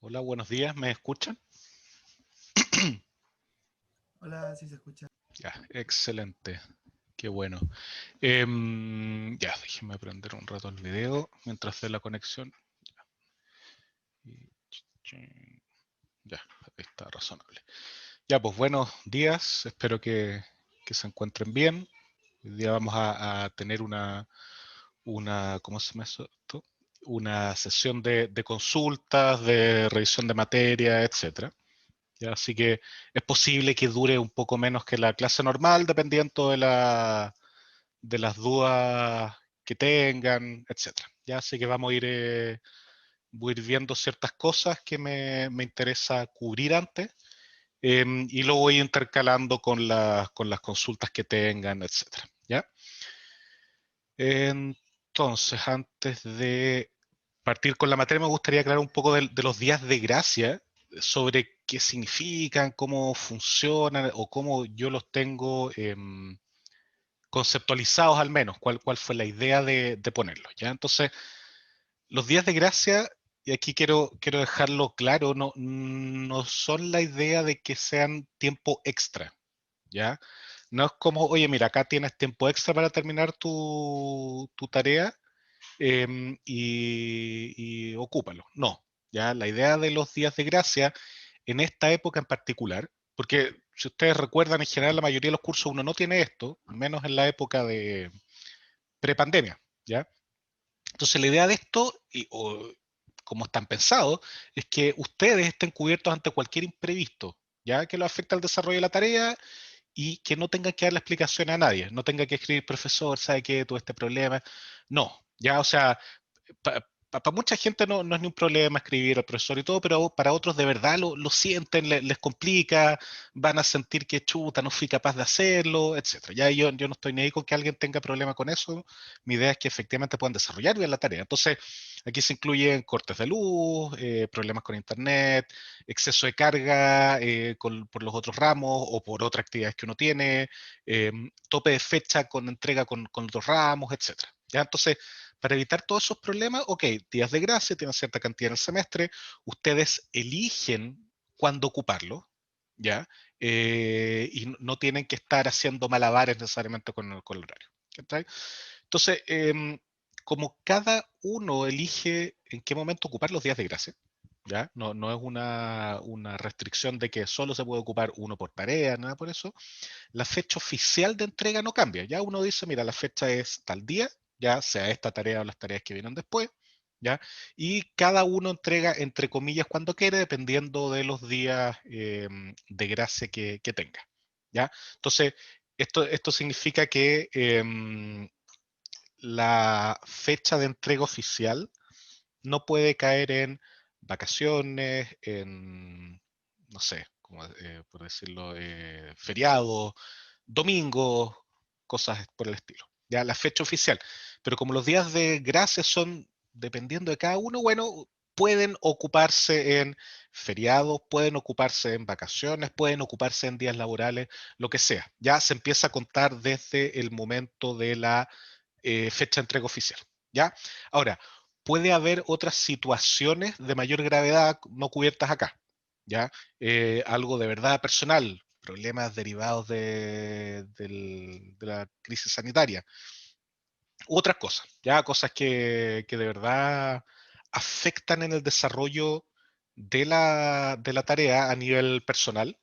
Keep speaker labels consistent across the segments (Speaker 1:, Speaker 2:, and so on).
Speaker 1: Hola, buenos días, ¿me escuchan?
Speaker 2: Hola, sí se escucha.
Speaker 1: Ya, excelente, qué bueno. Ya, déjenme prender un rato el video mientras hace la conexión. Ya, está razonable. Ya, pues buenos días, espero que se encuentren bien. Hoy día vamos a tener ¿cómo se llama esto? Una sesión de consultas, de revisión de materia, etcétera. ¿Ya? Así que es posible que dure un poco menos que la clase normal, dependiendo de las dudas que tengan, etcétera. ¿Ya? Así que voy a ir viendo ciertas cosas que me interesa cubrir antes y lo voy intercalando con las consultas que tengan, etcétera. ¿Ya? Entonces, antes de partir con la materia, me gustaría aclarar un poco de los días de gracia, sobre qué significan, cómo funcionan o cómo yo los tengo conceptualizados al menos, cuál fue la idea de ponerlos. ¿Ya? Entonces, los días de gracia, y aquí quiero dejarlo claro, no son la idea de que sean tiempo extra. ¿Ya? No es como, oye, mira, acá tienes tiempo extra para terminar tu tarea y ocúpalo. No, ya la idea de los días de gracia en esta época en particular, porque si ustedes recuerdan, en general la mayoría de los cursos uno no tiene esto, menos en la época de prepandemia, ¿ya? Entonces la idea de esto, o como están pensados, es que ustedes estén cubiertos ante cualquier imprevisto, ya que lo afecta al desarrollo de la tarea y que no tengan que dar la explicación a nadie, no tenga que escribir, profesor, ¿sabe qué? Tuve este problema. No, ya, o sea, para mucha gente no es ni un problema escribir al profesor y todo, pero para otros de verdad lo sienten, les complica, van a sentir que chuta, no fui capaz de hacerlo, etcétera. Ya yo no estoy ni ahí con que alguien tenga problema con eso, mi idea es que efectivamente puedan desarrollar bien la tarea. Entonces, aquí se incluyen cortes de luz, problemas con internet, exceso de carga por los otros ramos o por otras actividades que uno tiene, tope de fecha con entrega con otros ramos, etcétera. ¿Ya? Entonces, para evitar todos esos problemas, ok, días de gracia, tienen cierta cantidad en el semestre, ustedes eligen cuándo ocuparlo, ¿ya? Y no tienen que estar haciendo malabares necesariamente con el horario. ¿Okay? Entonces, como cada uno elige en qué momento ocupar los días de gracia, ¿ya? No es una restricción de que solo se puede ocupar uno por tarea, nada por eso. La fecha oficial de entrega no cambia. Ya uno dice, mira, la fecha es tal día, ya sea esta tarea o las tareas que vienen después, ¿ya? Y cada uno entrega, entre comillas, cuando quiere, dependiendo de los días de gracia que tenga, ¿ya? Entonces, esto significa que la fecha de entrega oficial no puede caer en vacaciones, en, no sé, como, por decirlo, feriados, domingos, cosas por el estilo. Ya la fecha oficial. Pero como los días de gracia son dependiendo de cada uno, bueno, pueden ocuparse en feriados, pueden ocuparse en vacaciones, pueden ocuparse en días laborales, lo que sea. Ya se empieza a contar desde el momento de la fecha de entrega oficial. ¿Ya? Ahora, puede haber otras situaciones de mayor gravedad no cubiertas acá. ¿Ya? Algo de verdad personal, problemas derivados de la crisis sanitaria, u otras cosas, ya cosas que de verdad afectan en el desarrollo de la tarea a nivel personal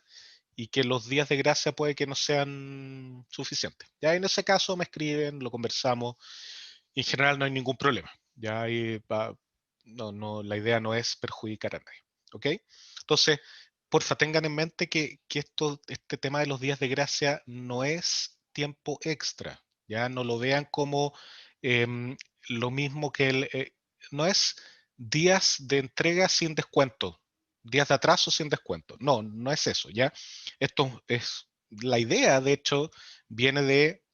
Speaker 1: y que los días de gracia puede que no sean suficientes. Ya en ese caso me escriben, lo conversamos y en general no hay ningún problema. Ya ahí la idea no es perjudicar a nadie. ¿Ok? Entonces, porfa, tengan en mente que este tema de los días de gracia no es tiempo extra. Ya no lo vean como em, lo mismo que no es días de entrega sin descuento, días de atraso sin descuento. No es eso. Ya esto es la idea, de hecho, viene de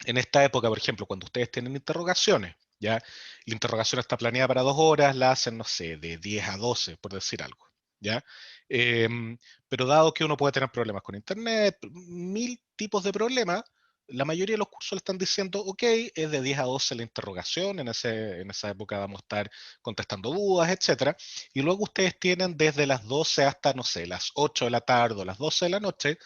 Speaker 1: en esta época, por ejemplo, cuando ustedes tienen interrogaciones, ¿ya? La interrogación está planeada para 2 horas, la hacen, no sé, de 10 a 12, por decir algo, ¿ya? Pero dado que uno puede tener problemas con internet, mil tipos de problemas, la mayoría de los cursos le están diciendo, ok, es de 10 a 12 la interrogación, en esa época vamos a estar contestando dudas, etcétera, y luego ustedes tienen desde las 12 hasta, no sé, las 8 de la tarde o las 12 de la noche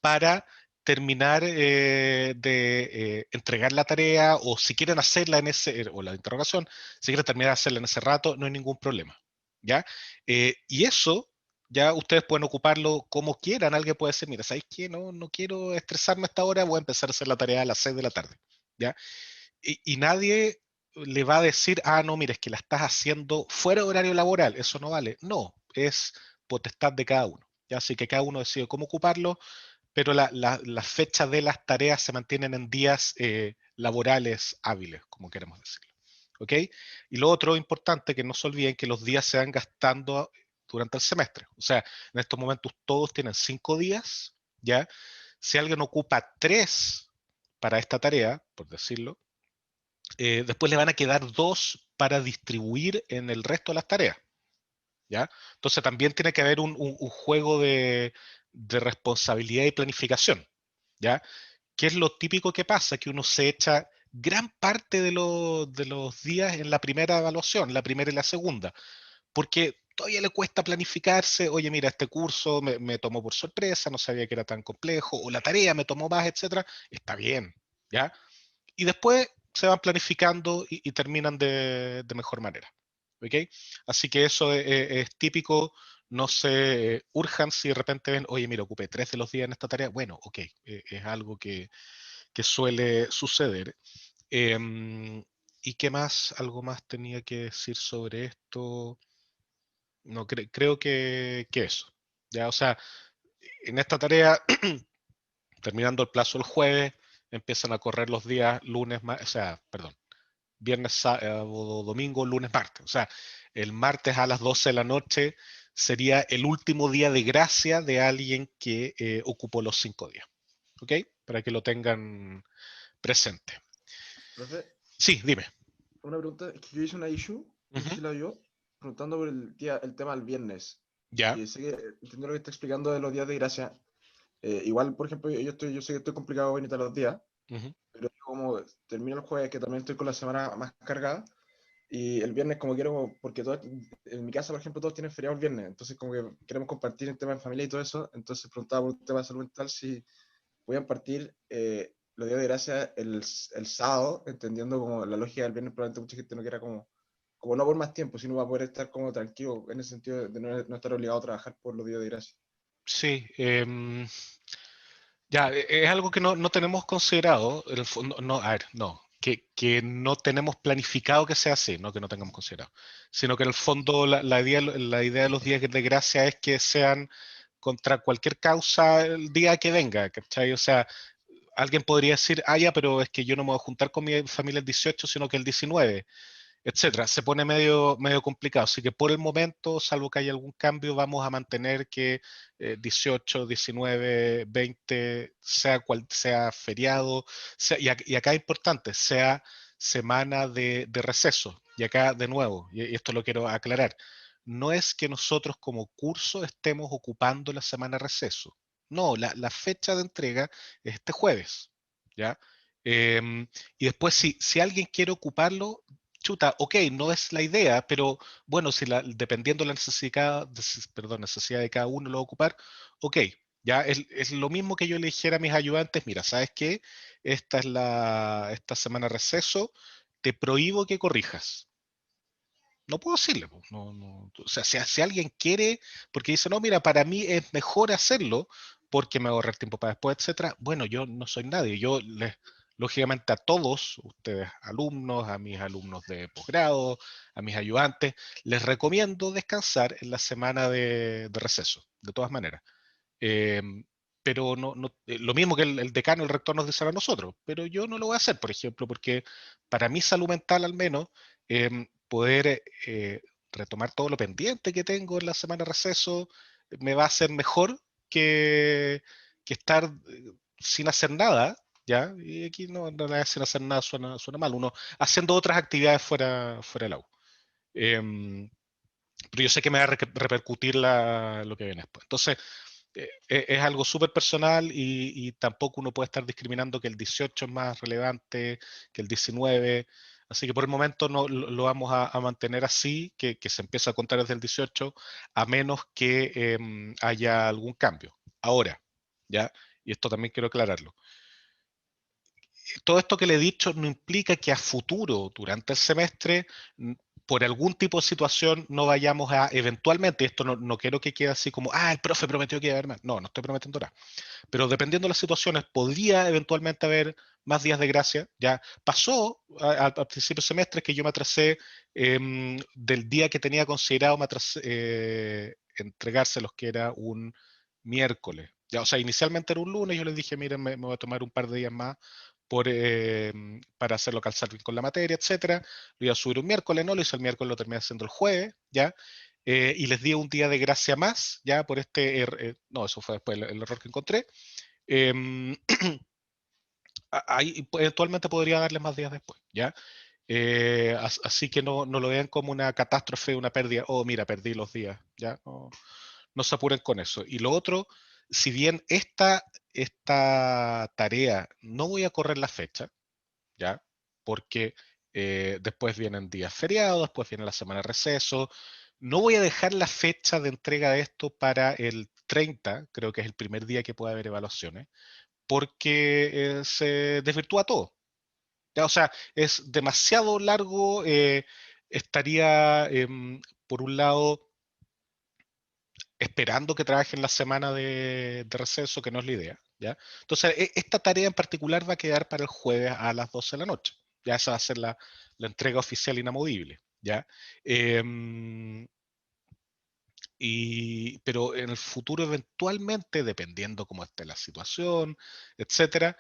Speaker 1: para terminar de entregar la tarea, o si quieren hacerla en o la interrogación, si quieren terminar de hacerla en ese rato, no hay ningún problema, ¿ya? Y eso ya ustedes pueden ocuparlo como quieran. Alguien puede decir, mira, ¿sabéis qué? No quiero estresarme a esta hora, voy a empezar a hacer la tarea a las 6 de la tarde, ¿ya? Y nadie le va a decir, ah, no, mira, es que la estás haciendo fuera de horario laboral, eso no vale. No, es potestad de cada uno, ¿ya? Así que cada uno decide cómo ocuparlo, pero las fechas de las tareas se mantienen en días laborales hábiles, como queremos decirlo. ¿Ok? Y lo otro importante, que no se olviden que los días se van gastando durante el semestre. O sea, en estos momentos todos tienen 5 días, ¿ya? Si alguien ocupa 3 para esta tarea, por decirlo, después le van a quedar 2 para distribuir en el resto de las tareas, ¿ya? Entonces también tiene que haber un juego de responsabilidad y planificación, ¿ya? ¿Qué es lo típico que pasa? Que uno se echa gran parte de los días en la primera evaluación, la primera y la segunda, porque todavía le cuesta planificarse, oye, mira, este curso me tomó por sorpresa, no sabía que era tan complejo, o la tarea me tomó más, etcétera, está bien, ¿ya? Y después se van planificando y terminan de mejor manera, ¿ok? Así que eso es típico, no se urjan si de repente ven, oye, mira, ocupé 3 de los días en esta tarea, bueno, ok, es algo que suele suceder. Em, ¿Y qué más? ¿Algo más tenía que decir sobre esto? No, creo que eso. Ya, o sea, en esta tarea, terminando el plazo el jueves, empiezan a correr los días lunes, o sea, perdón, viernes, sábado, domingo, lunes, martes. O sea, el martes a las 12 de la noche sería el último día de gracia de alguien que ocupó los 5 días. ¿Ok? Para que lo tengan presente.
Speaker 3: Profe,
Speaker 1: Sí, dime.
Speaker 3: una pregunta, es que yo hice una issue, no sé
Speaker 1: Ujú.
Speaker 3: si la vio, preguntando por el tema del viernes.
Speaker 1: Ya.
Speaker 3: Y sé que entiendo lo que está explicando de los días de gracia. Igual, por ejemplo, yo sé que estoy complicado ahorita los días,
Speaker 1: Ujú.
Speaker 3: pero como termino el jueves, que también estoy con la semana más cargada, y el viernes como quiero, porque en mi casa, por ejemplo, todos tienen feriado el viernes, entonces como que queremos compartir el tema en familia y todo eso, entonces preguntaba por un tema de salud mental si voy a partir los días de gracia el sábado, entendiendo como la lógica del viernes, probablemente mucha gente no quiera como no por más tiempo, sino va a poder estar como tranquilo en el sentido de no estar obligado a trabajar por los días de gracia.
Speaker 1: Sí. Ya, es algo que no tenemos considerado. En el fondo, no, a ver, no. Que no tenemos planificado que sea así, no que no tengamos considerado. Sino que en el fondo la idea de los días de gracia es que sean contra cualquier causa el día que venga, ¿cachai? O sea, alguien podría decir, ah, ya, pero es que yo no me voy a juntar con mi familia el 18, sino que el 19, etcétera. Se pone medio complicado. Así que por el momento, salvo que haya algún cambio, vamos a mantener que 18, 19, 20, sea cual sea feriado, y acá es importante, sea semana de receso. Y acá, de nuevo, y esto lo quiero aclarar, no es que nosotros como curso estemos ocupando la semana de receso. No, la fecha de entrega es este jueves, ¿ya? Y después, si alguien quiere ocuparlo, chuta, ok, no es la idea, pero bueno, si dependiendo de la necesidad, perdón, necesidad de cada uno lo va a ocupar, ok, ya es lo mismo que yo le dijera a mis ayudantes, mira, ¿sabes qué? Esta semana de receso, te prohíbo que corrijas. No puedo decirle, pues, o sea, si alguien quiere, porque dice, no, mira, para mí es mejor hacerlo porque me va a ahorrar tiempo para después, etcétera. Bueno, yo no soy nadie, yo lógicamente a todos ustedes alumnos, a mis alumnos de posgrado, a mis ayudantes, les recomiendo descansar en la semana de receso, de todas maneras. Eh, pero lo mismo que el decano, el rector nos dice a nosotros, pero yo no lo voy a hacer, por ejemplo, porque para mi salud mental al menos, poder retomar todo lo pendiente que tengo en la semana de receso me va a hacer mejor que estar sin hacer nada, ¿ya? Y aquí no, en realidad sin hacer nada suena mal, uno haciendo otras actividades fuera del agua. Pero yo sé que me va a repercutir lo que viene después. Entonces, es algo súper personal y tampoco uno puede estar discriminando que el 18 es más relevante que el 19. Así que por el momento no lo vamos a mantener así, que se empieza a contar desde el 18, a menos que haya algún cambio. Ahora, ¿ya? Y esto también quiero aclararlo. Todo esto que le he dicho no implica que a futuro, durante el semestre, por algún tipo de situación no vayamos a eventualmente, esto no quiero que quede así como, el profe prometió que iba a haber más. No estoy prometiendo nada. Pero dependiendo de las situaciones, podría eventualmente haber más días de gracia. Ya pasó al principio del semestre que yo me atrasé del día que tenía considerado, me atrasé, entregárselos, que era un miércoles. Ya, o sea, inicialmente era un lunes, yo les dije, miren, me voy a tomar un par de días más para hacerlo calzar bien con la materia, etcétera. Lo iba a subir un miércoles, no lo hice el miércoles, lo terminé haciendo el jueves, ¿ya? Y les di un día de gracia más, ya por no, eso fue después el error que encontré. Em, ahí eventualmente podría darles más días después, ¿ya? Así que no lo vean como una catástrofe, una pérdida. Oh, mira, perdí los días, ¿ya? No se apuren con eso. Y lo otro, si bien esta tarea no voy a correr la fecha, ¿ya? Porque después vienen días feriados, después viene la semana de receso. No voy a dejar la fecha de entrega de esto para el 30, creo que es el primer día que puede haber evaluaciones, porque se desvirtúa todo. ¿Ya? O sea, es demasiado largo, estaría, por un lado, esperando que trabajen la semana de receso, que no es la idea, ¿ya? Entonces, esta tarea en particular va a quedar para el jueves a las 12 de la noche. Ya esa va a ser la entrega oficial inamovible, ¿ya? Pero en el futuro, eventualmente, dependiendo cómo esté la situación, etcétera,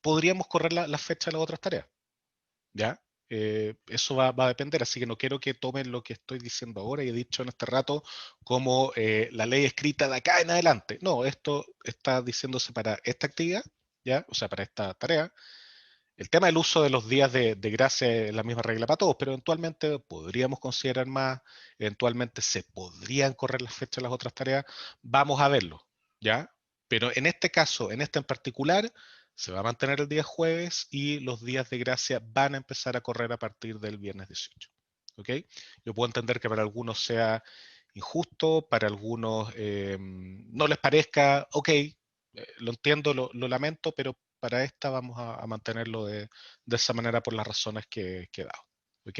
Speaker 1: podríamos correr la fecha de las otras tareas, ¿ya? Eso va a depender, así que no quiero que tomen lo que estoy diciendo ahora y he dicho en este rato como la ley escrita de acá en adelante. No, esto está diciéndose para esta actividad, ¿ya? O sea, para esta tarea. El tema del uso de los días de gracia es la misma regla para todos, pero eventualmente podríamos considerar más, eventualmente se podrían correr las fechas de las otras tareas. Vamos a verlo, ¿ya? Pero en este caso, en este en particular, se va a mantener el día jueves y los días de gracia van a empezar a correr a partir del viernes 18. ¿Ok? Yo puedo entender que para algunos sea injusto, para algunos no les parezca, ok, lo entiendo, lo lamento, pero para esta vamos a mantenerlo de esa manera por las razones que he dado. ¿Ok?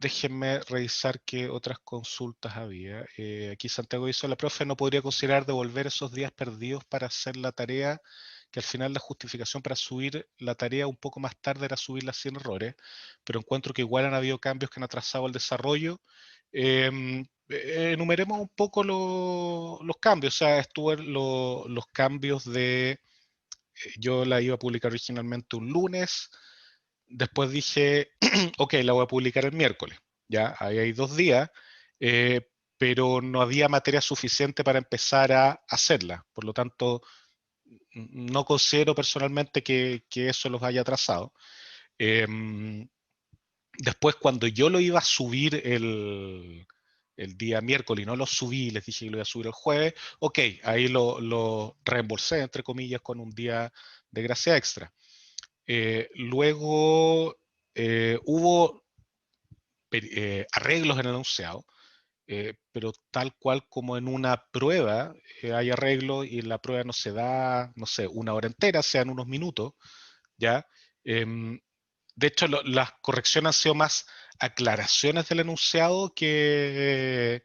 Speaker 1: Déjenme revisar qué otras consultas había. Aquí Santiago dice, la profe no podría considerar devolver esos días perdidos para hacer la tarea, que al final la justificación para subir la tarea un poco más tarde era subirla sin errores, pero encuentro que igual han habido cambios que han atrasado el desarrollo. Enumeremos un poco los cambios, o sea, los cambios de, yo la iba a publicar originalmente un lunes, después dije, ok, la voy a publicar el miércoles, ya, ahí hay 2 días, pero no había materia suficiente para empezar a hacerla, por lo tanto, no considero personalmente que eso los haya atrasado. Después, cuando yo lo iba a subir el día miércoles y no lo subí, les dije que lo iba a subir el jueves, ok, ahí lo reembolsé, entre comillas, con un día de gracia extra. Luego hubo arreglos en el enunciado, pero tal cual como en una prueba hay arreglos y la prueba no se da, no sé, una hora entera, sean unos minutos, ¿ya? De hecho, las correcciones han sido más aclaraciones del enunciado que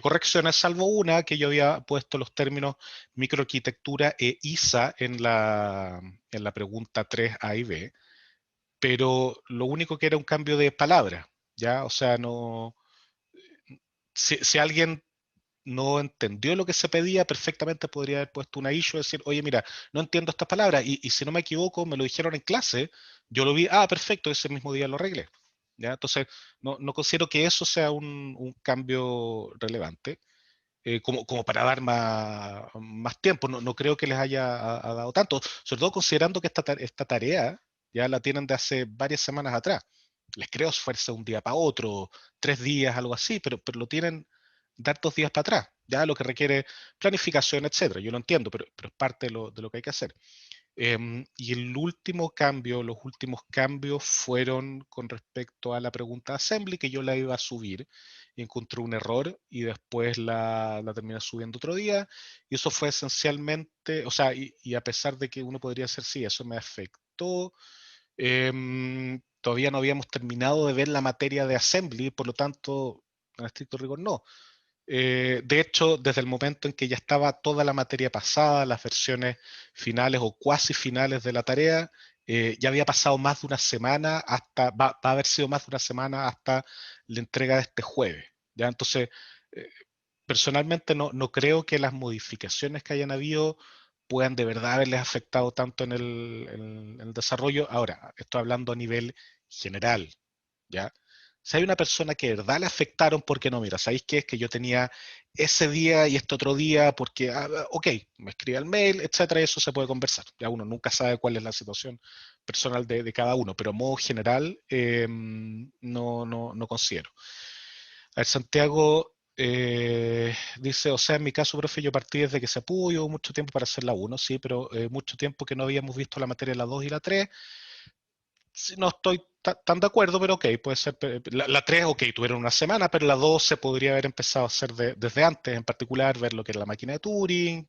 Speaker 1: correcciones, salvo una que yo había puesto los términos microarquitectura e ISA en la pregunta 3A y B, pero lo único que era un cambio de palabra, ¿ya? O sea, no, si alguien no entendió lo que se pedía, perfectamente podría haber puesto una issue y decir, oye, mira, no entiendo estas palabras, y si no me equivoco, me lo dijeron en clase, yo lo vi, perfecto, ese mismo día lo arreglé. ¿Ya? Entonces, no considero que eso sea un cambio relevante, como para dar más tiempo. No creo que les haya dado tanto, sobre todo considerando que esta tarea ya la tienen de hace varias semanas atrás. Les creo esfuerzo un día para otro, 3 días, algo así, pero lo tienen dar 2 días para atrás, ya lo que requiere planificación, etcétera. Yo lo entiendo, pero es parte de lo que hay que hacer. Y el último cambio, los últimos cambios fueron con respecto a la pregunta assembly, que yo la iba a subir y encontré un error y después la terminé subiendo otro día. Y eso fue esencialmente, o sea, y a pesar de que uno podría decir, sí, eso me afectó, todavía no habíamos terminado de ver la materia de assembly, por lo tanto, en estricto rigor no. De hecho, desde el momento en que ya estaba toda la materia pasada, las versiones finales o cuasi finales de la tarea, ya había pasado más de una semana va a haber sido más de una semana hasta la entrega de este jueves. ¿Ya? Entonces, eh, personalmente no creo que las modificaciones que hayan habido puedan de verdad haberles afectado tanto en el desarrollo. Ahora, estoy hablando a nivel general, ¿ya? Si hay una persona que de verdad le afectaron, porque no, mira, ¿sabéis qué? Es que yo tenía ese día y este otro día, porque, ok, me escribe el mail, etcétera, y eso se puede conversar. Ya uno nunca sabe cuál es la situación personal de cada uno, pero a modo general no considero. A ver, Santiago dice, o sea, en mi caso, profe, yo partí desde que se pudo, hubo mucho tiempo para hacer la 1, sí, pero mucho tiempo que no habíamos visto la materia de la 2 y la 3. Sí, no estoy tan de acuerdo, pero ok, puede ser. La 3, ok, tuvieron una semana, pero la 2 se podría haber empezado a hacer desde antes, en particular, ver lo que era la máquina de Turing,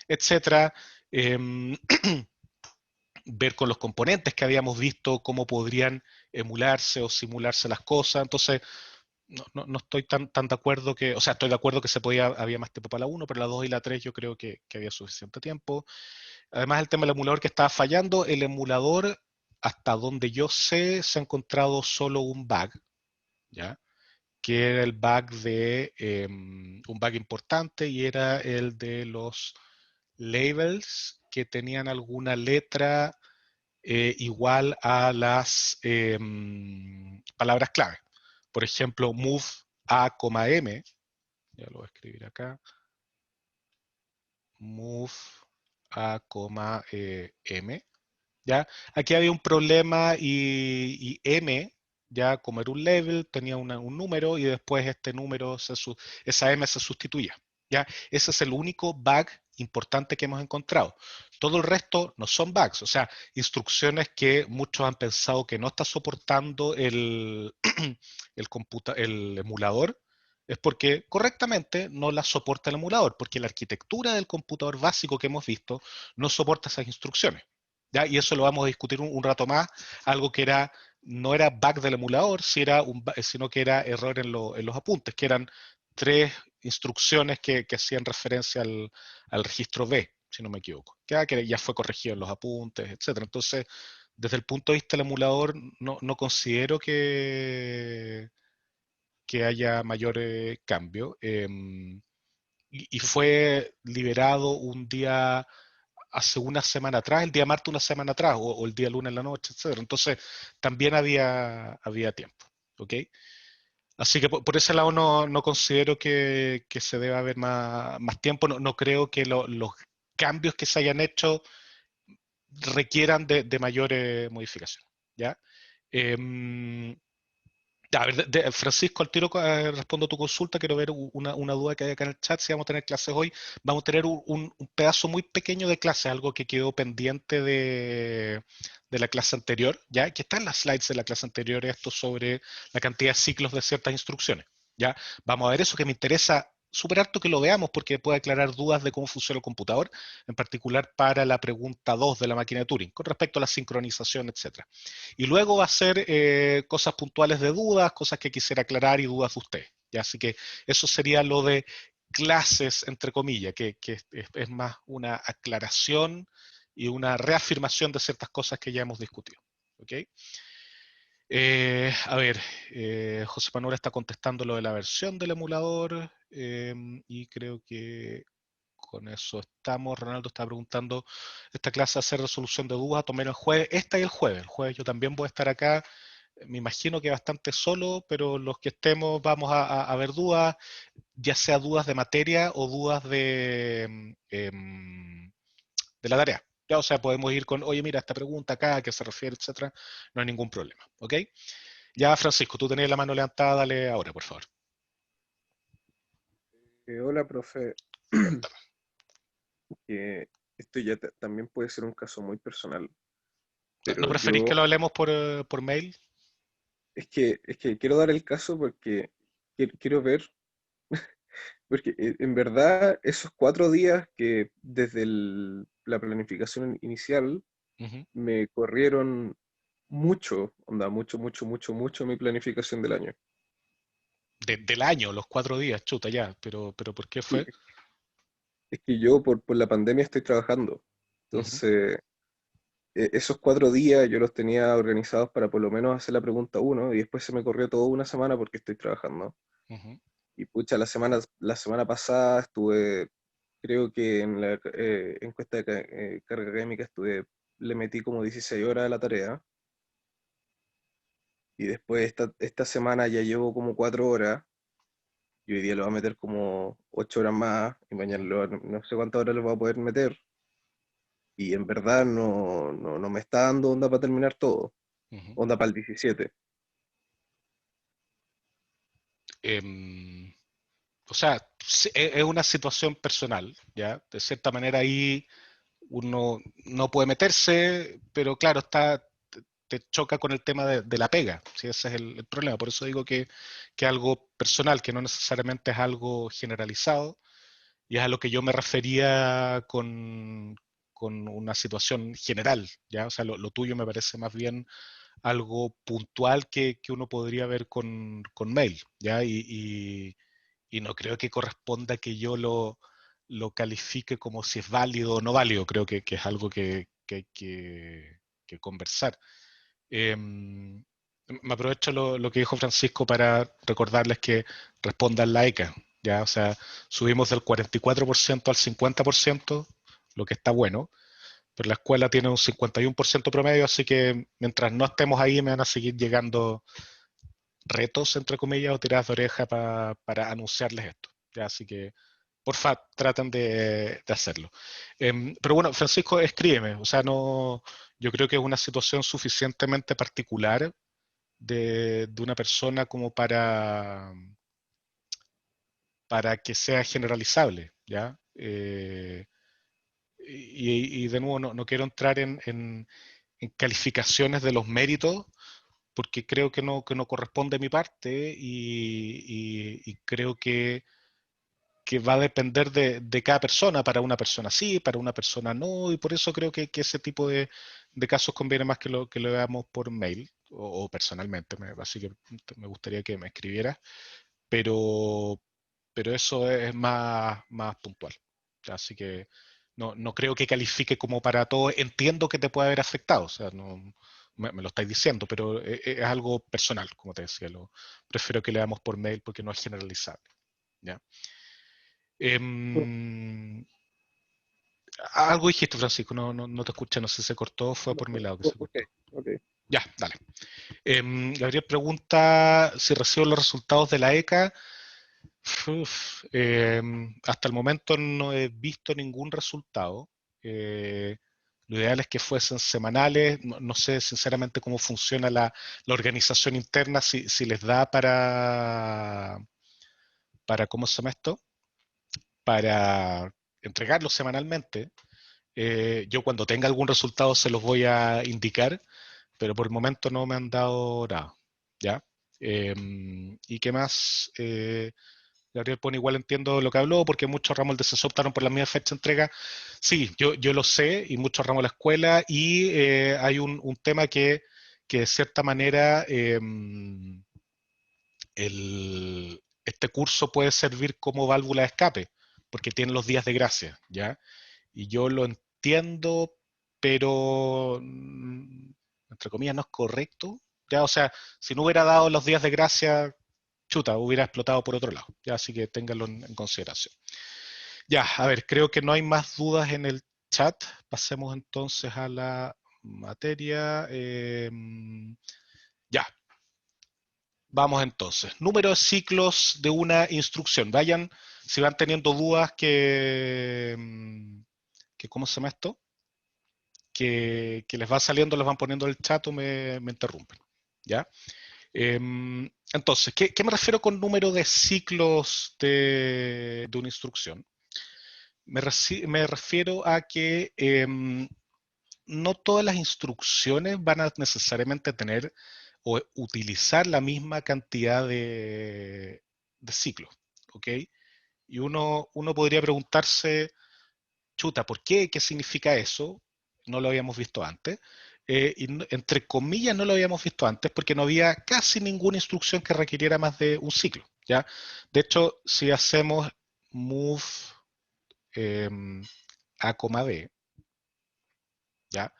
Speaker 1: etcétera. Em, ver con los componentes que habíamos visto cómo podrían emularse o simularse las cosas. Entonces, no estoy tan de acuerdo que, o sea, estoy de acuerdo que había más tiempo para la 1, pero la 2 y la 3 yo creo que había suficiente tiempo. Además, el tema del emulador que estaba fallando, el emulador, hasta donde yo sé, se ha encontrado solo un bug, ¿ya? Que era el bug un bug importante y era el de los labels que tenían alguna letra igual a las palabras clave. Por ejemplo, move a, m, ya lo voy a escribir acá, move a, m. ¿Ya? Aquí había un problema y M, ya como era un level, tenía un número y después este número, esa M se sustituía. ¿Ya? Ese es el único bug importante que hemos encontrado. Todo el resto no son bugs, o sea, instrucciones que muchos han pensado que no está soportando el emulador, es porque correctamente no las soporta el emulador, porque la arquitectura del computador básico que hemos visto no soporta esas instrucciones. ¿Ya? Y eso lo vamos a discutir un rato más, algo que no era bug del emulador, sino que era error en los apuntes, que eran 3 instrucciones que hacían referencia al registro B, si no me equivoco, que ya fue corregido en los apuntes, etcétera. Entonces, desde el punto de vista del emulador, no considero que haya mayor cambio. Y fue liberado un día hace una semana atrás, el día martes una semana atrás, o el día lunes en la noche, etcétera. Entonces, también había tiempo, ¿ok? Así que por ese lado no considero que se deba haber más tiempo. No creo que los cambios que se hayan hecho requieran de mayores modificaciones, ¿ya? Em, a ver, Francisco, al tiro respondo a tu consulta. Quiero ver una duda que hay acá en el chat. Si vamos a tener clases hoy, vamos a tener un pedazo muy pequeño de clase, algo que quedó pendiente de la clase anterior, ya que está en las slides de la clase anterior, esto sobre la cantidad de ciclos de ciertas instrucciones. Ya vamos a ver eso, que me interesa súper harto que lo veamos porque puede aclarar dudas de cómo funciona el computador, en particular para la pregunta 2 de la máquina de Turing, con respecto a la sincronización, etcétera. Y luego va a ser cosas puntuales de dudas, cosas que quisiera aclarar y dudas de usted. ¿Ya? Así que eso sería lo de clases, entre comillas, que es más una aclaración y una reafirmación de ciertas cosas que ya hemos discutido. ¿Ok? A ver, José Manuel está contestando lo de la versión del emulador y creo que con eso estamos. Ronaldo está preguntando, esta clase hace resolución de dudas, tomar el jueves. Esta y el jueves. El jueves yo también voy a estar acá. Me imagino que bastante solo, pero los que estemos vamos a ver dudas, ya sea dudas de materia o dudas de la tarea. Ya, o sea, podemos ir con, oye, mira, esta pregunta acá, a qué se refiere, etcétera. No hay ningún problema. ¿Ok? Ya, Francisco, tú tenías la mano levantada, dale ahora, por favor.
Speaker 4: Hola, profe.
Speaker 1: Cuéntame.
Speaker 4: Que esto ya también puede ser un caso muy personal,
Speaker 1: ¿No
Speaker 4: pero
Speaker 1: preferís que
Speaker 4: yo
Speaker 1: lo hablemos por mail?
Speaker 4: es que quiero dar el caso porque quiero ver, porque en verdad esos 4 días que desde la planificación inicial
Speaker 1: Ujú.
Speaker 4: me corrieron mucho, onda, mucho, mucho, mucho, mucho mi planificación del año.
Speaker 1: Del año, los 4 días, chuta ya, pero ¿por qué
Speaker 4: Sí,
Speaker 1: fue?
Speaker 4: es que yo por la pandemia estoy trabajando,
Speaker 1: Ujú,
Speaker 4: entonces esos 4 días yo los tenía organizados para por lo menos hacer la pregunta uno y después se me corrió toda una semana porque estoy trabajando.
Speaker 1: ujú.
Speaker 4: Y pucha, la semana pasada estuve, creo que en la encuesta de carga académica le metí como 16 horas a la tarea y después esta semana ya llevo como 4 horas y hoy día le voy a meter como 8 horas más y mañana no sé cuántas horas le voy a poder meter y en verdad no me está dando onda para terminar todo,
Speaker 1: Ujú.
Speaker 4: onda para el 17.
Speaker 1: Em, o sea, es una situación personal, ¿ya? De cierta manera ahí uno no puede meterse, pero claro, te choca con el tema de la pega, ¿sí? Ese es el problema. Por eso digo que es algo personal, que no necesariamente es algo generalizado, y es a lo que yo me refería con una situación general, ¿ya? O sea, lo tuyo me parece más bien algo puntual que uno podría ver con mail, ¿ya? Y no creo que corresponda que yo lo califique como si es válido o no válido, creo que es algo que hay que conversar. Me aprovecho lo que dijo Francisco para recordarles que respondan la ECA, ¿ya? O sea, subimos del 44% al 50%, lo que está bueno, pero la escuela tiene un 51% promedio, así que mientras no estemos ahí me van a seguir llegando retos, entre comillas, o tiradas de oreja para anunciarles esto. ¿Ya? Así que, porfa, traten de hacerlo. Pero bueno, Francisco, escríbeme. O sea, no, yo creo que es una situación suficientemente particular de una persona como para que sea generalizable, ¿ya? Y de nuevo, no quiero entrar en calificaciones de los méritos, porque creo que no corresponde a mi parte y creo que va a depender de cada persona. Para una persona sí, para una persona no, y por eso creo que ese tipo de casos conviene más que lo veamos por mail o personalmente. Así que me gustaría que me escribieras, pero, pero eso es más puntual. Así que no creo que califique como para todo. Entiendo que te puede haber afectado, o sea, no, me lo estáis diciendo, pero es algo personal, como te decía. Prefiero que le damos por mail porque no es generalizable. ¿Ya? Em, Algo dijiste, Francisco, no te escuché, no sé si se cortó, fue por mi lado que se
Speaker 4: Ok,
Speaker 1: cortó.
Speaker 4: ok.
Speaker 1: Ya, dale. Gabriel pregunta si recibo los resultados de la ECA. Hasta el momento no he visto ningún resultado. Eh, lo ideal es que fuesen semanales. No sé sinceramente cómo funciona la organización interna, si les da ¿cómo se llama esto? Para entregarlos semanalmente. Yo cuando tenga algún resultado se los voy a indicar, pero por el momento no me han dado nada. ¿Ya? ¿Y qué más? Gabriel pone igual entiendo lo que habló, porque muchos ramos del CESO optaron por la misma fecha de entrega. Sí, yo lo sé, y muchos ramos de la escuela, y hay un tema que de cierta manera este curso puede servir como válvula de escape, porque tiene los días de gracia, ¿ya? Y yo lo entiendo, pero entre comillas no es correcto. Ya, o sea, si no hubiera dado los días de gracia, chuta, hubiera explotado por otro lado. Ya, así que ténganlo en consideración. Ya, a ver, creo que no hay más dudas en el chat. Pasemos entonces a la materia. Ya, vamos entonces. Número de ciclos de una instrucción. Vayan, si van teniendo dudas que ¿cómo se llama esto? Que les va saliendo, les van poniendo el chat o me interrumpen. ¿Ya? Entonces, ¿qué me refiero con número de ciclos de una instrucción? Me refiero a que no todas las instrucciones van a necesariamente tener o utilizar la misma cantidad de ciclos, ¿ok? Y uno podría preguntarse, chuta, ¿por qué? ¿Qué significa eso? No lo habíamos visto antes. Entre comillas no lo habíamos visto antes porque no había casi ninguna instrucción que requiriera más de un ciclo, ¿ya? De hecho, si hacemos move a, b, ¿ya?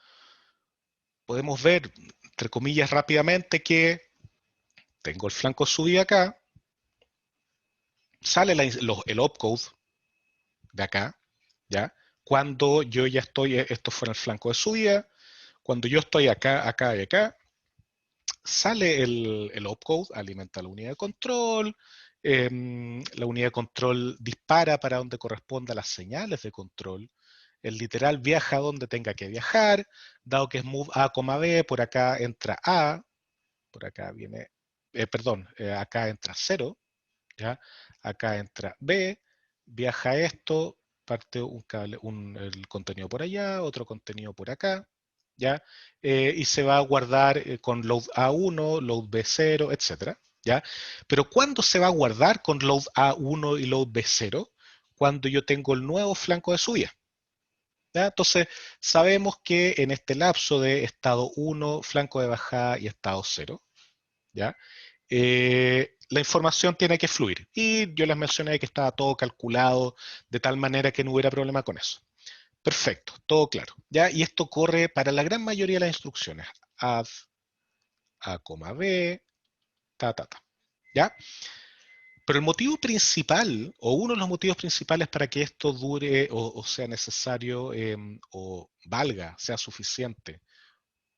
Speaker 1: Podemos ver, entre comillas, rápidamente que tengo el flanco subido acá, sale el opcode de acá, ¿ya? Cuando yo ya estoy, esto fue en el flanco de subida, cuando yo estoy acá, acá y acá, sale el opcode, alimenta la unidad de control, la unidad de control dispara para donde corresponda las señales de control, el literal viaja donde tenga que viajar, dado que es move A, B, por acá entra A, por acá viene, acá entra 0, ¿ya? Acá entra B, viaja esto, parte un cable, el contenido por allá, otro contenido por acá, ¿ya? Y se va a guardar con load A1, load B0, etcétera, ¿ya? Pero ¿cuándo se va a guardar con load A1 y load B0? Cuando yo tengo el nuevo flanco de subida. ¿Ya? Entonces, sabemos que en este lapso de estado 1, flanco de bajada y estado 0, ¿ya? La información tiene que fluir. Y yo les mencioné que estaba todo calculado de tal manera que no hubiera problema con eso. Perfecto, todo claro. ¿Ya? Y esto corre para la gran mayoría de las instrucciones. Add A, B, ta. ¿Ya? Pero el motivo principal, o uno de los motivos principales para que esto dure o sea necesario o valga, sea suficiente,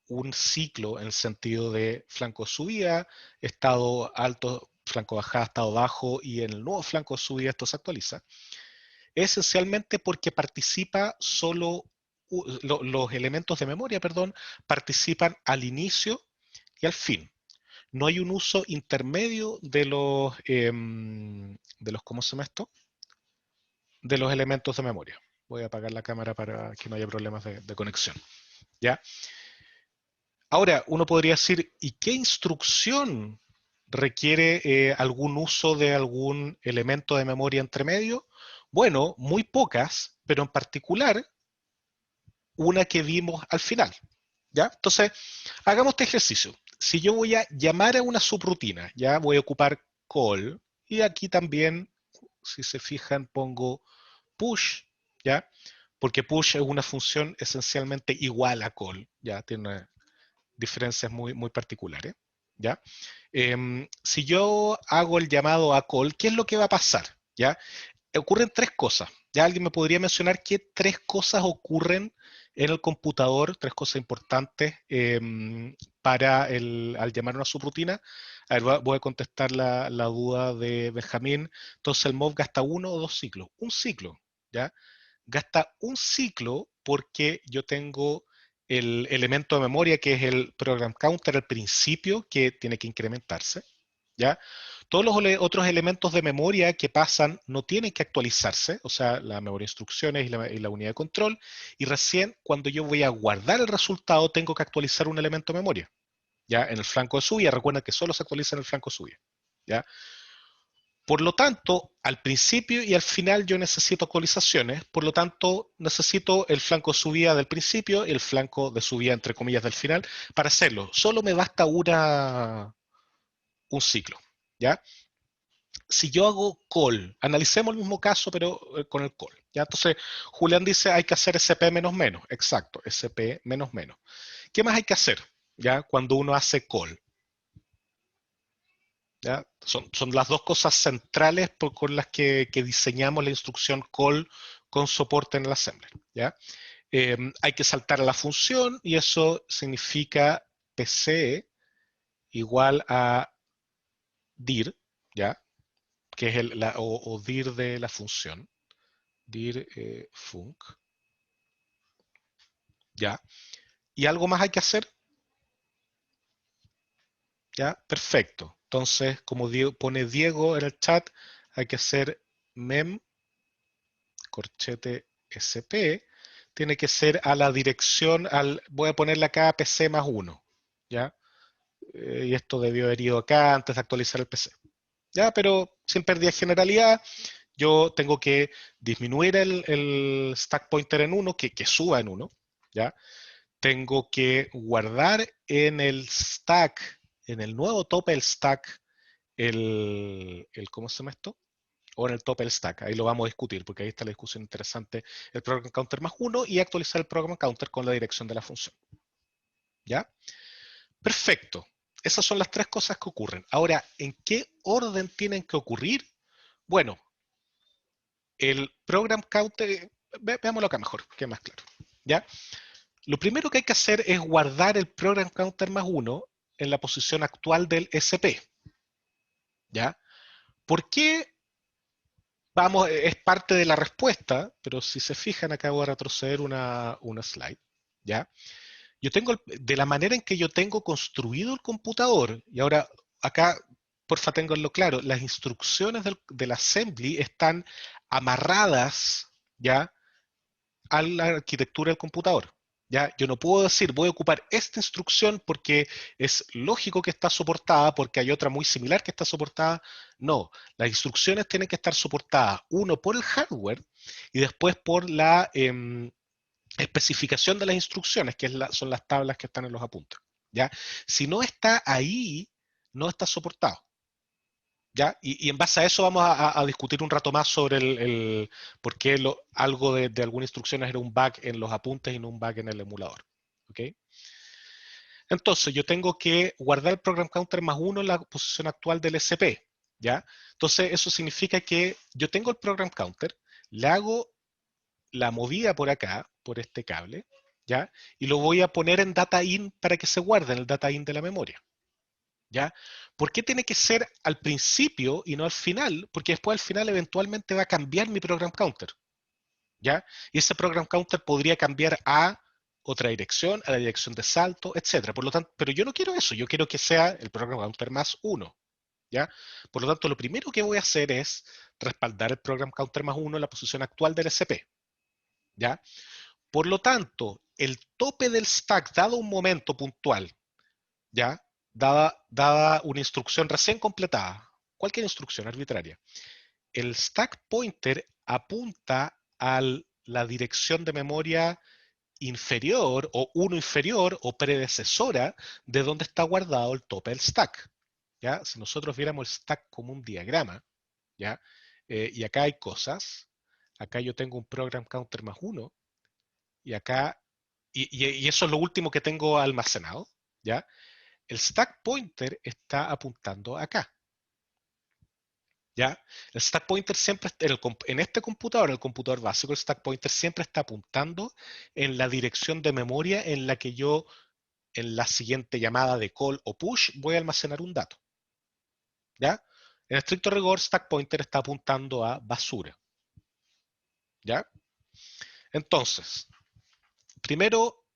Speaker 1: un ciclo en el sentido de flanco de subida, estado alto, flanco bajada, estado bajo, y en el nuevo flanco de subida esto se actualiza, esencialmente porque participa solo, los elementos de memoria, perdón, participan al inicio y al fin. No hay un uso intermedio de los ¿cómo se llama esto? De los elementos de memoria. Voy a apagar la cámara para que no haya problemas de conexión. ¿Ya? Ahora, uno podría decir, ¿y qué instrucción requiere algún uso de algún elemento de memoria entre medio? Bueno, muy pocas, pero en particular una que vimos al final. ¿Ya? Entonces, hagamos este ejercicio. Si yo voy a llamar a una subrutina, ya voy a ocupar call, y aquí también, si se fijan, pongo push, ¿ya? Porque push es una función esencialmente igual a call, ¿ya? Tiene diferencias muy particulares, ¿ya? Si yo hago el llamado a call, ¿qué es lo que va a pasar? ¿Ya? Ocurren tres cosas. ¿Ya? ¿Alguien me podría mencionar qué tres cosas ocurren en el computador, tres cosas importantes al llamar una subrutina? A ver, voy a contestar la duda de Benjamín. Entonces el mob gasta uno o dos ciclos. Un ciclo, ¿ya? Gasta un ciclo porque yo tengo el elemento de memoria que es el program counter al principio que tiene que incrementarse, ¿ya? Todos los otros elementos de memoria que pasan no tienen que actualizarse, o sea, la memoria de instrucciones y la unidad de control, y recién cuando yo voy a guardar el resultado tengo que actualizar un elemento de memoria, ¿ya? En el flanco de subida, recuerden que solo se actualiza en el flanco de subida, ¿ya? Por lo tanto, al principio y al final yo necesito actualizaciones, por lo tanto necesito el flanco de subida del principio y el flanco de subida entre comillas del final para hacerlo. Solo me basta un ciclo, ¿ya? Si yo hago call, analicemos el mismo caso pero con el call, ¿ya? Entonces, Julián dice hay que hacer SP menos menos, exacto, SP menos menos. ¿Qué más hay que hacer, ya? Cuando uno hace call. ¿Ya? Son las dos cosas centrales con las que diseñamos la instrucción call con soporte en el assembler. ¿Ya? Hay que saltar a la función y eso significa PC igual a dir, ¿ya? Que es o dir de la función. Dir func. ¿Ya? ¿Y algo más hay que hacer? ¿Ya? Perfecto. Entonces, como pone Diego en el chat, hay que hacer mem corchete sp, tiene que ser a la dirección, voy a ponerle acá PC más 1, ¿ya? Y esto debió haber ido acá antes de actualizar el PC. ¿Ya? Pero sin pérdida de generalidad, yo tengo que disminuir el stack pointer en 1, que suba en 1, ¿ya? Tengo que guardar en el stack, en el nuevo tope del stack, ¿cómo se llama esto? O en el tope del stack, ahí lo vamos a discutir, porque ahí está la discusión interesante, el program counter más 1 y actualizar el program counter con la dirección de la función. ¿Ya? Perfecto. Esas son las tres cosas que ocurren. Ahora, ¿en qué orden tienen que ocurrir? Bueno, el program counter, veámoslo acá mejor, que es más claro. ¿Ya? Lo primero que hay que hacer es guardar el program counter más 1 en la posición actual del SP. ¿Ya? ¿Por qué? Vamos, es parte de la respuesta, pero si se fijan, acá voy a retroceder una slide. ¿Ya? Yo tengo, de la manera en que yo tengo construido el computador, y ahora acá, porfa, tenganlo claro, las instrucciones del assembly están amarradas, ¿ya?, a la arquitectura del computador. ¿Ya? Yo no puedo decir, voy a ocupar esta instrucción porque es lógico que está soportada, porque hay otra muy similar que está soportada. No, las instrucciones tienen que estar soportadas, uno, por el hardware y después por la especificación de las instrucciones, que son las tablas que están en los apuntes. ¿Ya? Si no está ahí, no está soportado. ¿Ya? Y en base a eso vamos a discutir un rato más sobre por qué algo de algunas instrucciones era un bug en los apuntes y no un bug en el emulador. ¿Ok? Entonces, yo tengo que guardar el program counter más 1 en la posición actual del SP. ¿Ya? Entonces, eso significa que yo tengo el program counter, le hago la movida por acá, por este cable, ¿ya? Y lo voy a poner en data in para que se guarde en el data in de la memoria. ¿Ya? ¿Por qué tiene que ser al principio y no al final? Porque después al final eventualmente va a cambiar mi program counter. ¿Ya? Y ese program counter podría cambiar a otra dirección, a la dirección de salto, etcétera. Por lo tanto, pero yo no quiero eso, yo quiero que sea el program counter más 1. ¿Ya? Por lo tanto, lo primero que voy a hacer es respaldar el program counter más 1 en la posición actual del SP. ¿Ya? Por lo tanto, el tope del stack, dado un momento puntual, ¿ya? Dada una instrucción recién completada, cualquier instrucción arbitraria, el stack pointer apunta a la dirección de memoria inferior o 1 inferior o predecesora de donde está guardado el tope del stack. ¿Ya? Si nosotros viéramos el stack como un diagrama, ¿ya? Y acá hay cosas, acá yo tengo un program counter más 1, y acá, y eso es lo último que tengo almacenado, ¿ya? El stack pointer está apuntando acá, ¿ya? El stack pointer siempre, en este computador, en el computador básico, el stack pointer siempre está apuntando en la dirección de memoria en la que yo, en la siguiente llamada de call o push, voy a almacenar un dato, ¿ya? En estricto rigor, stack pointer está apuntando a basura, ¿ya? Entonces, primero,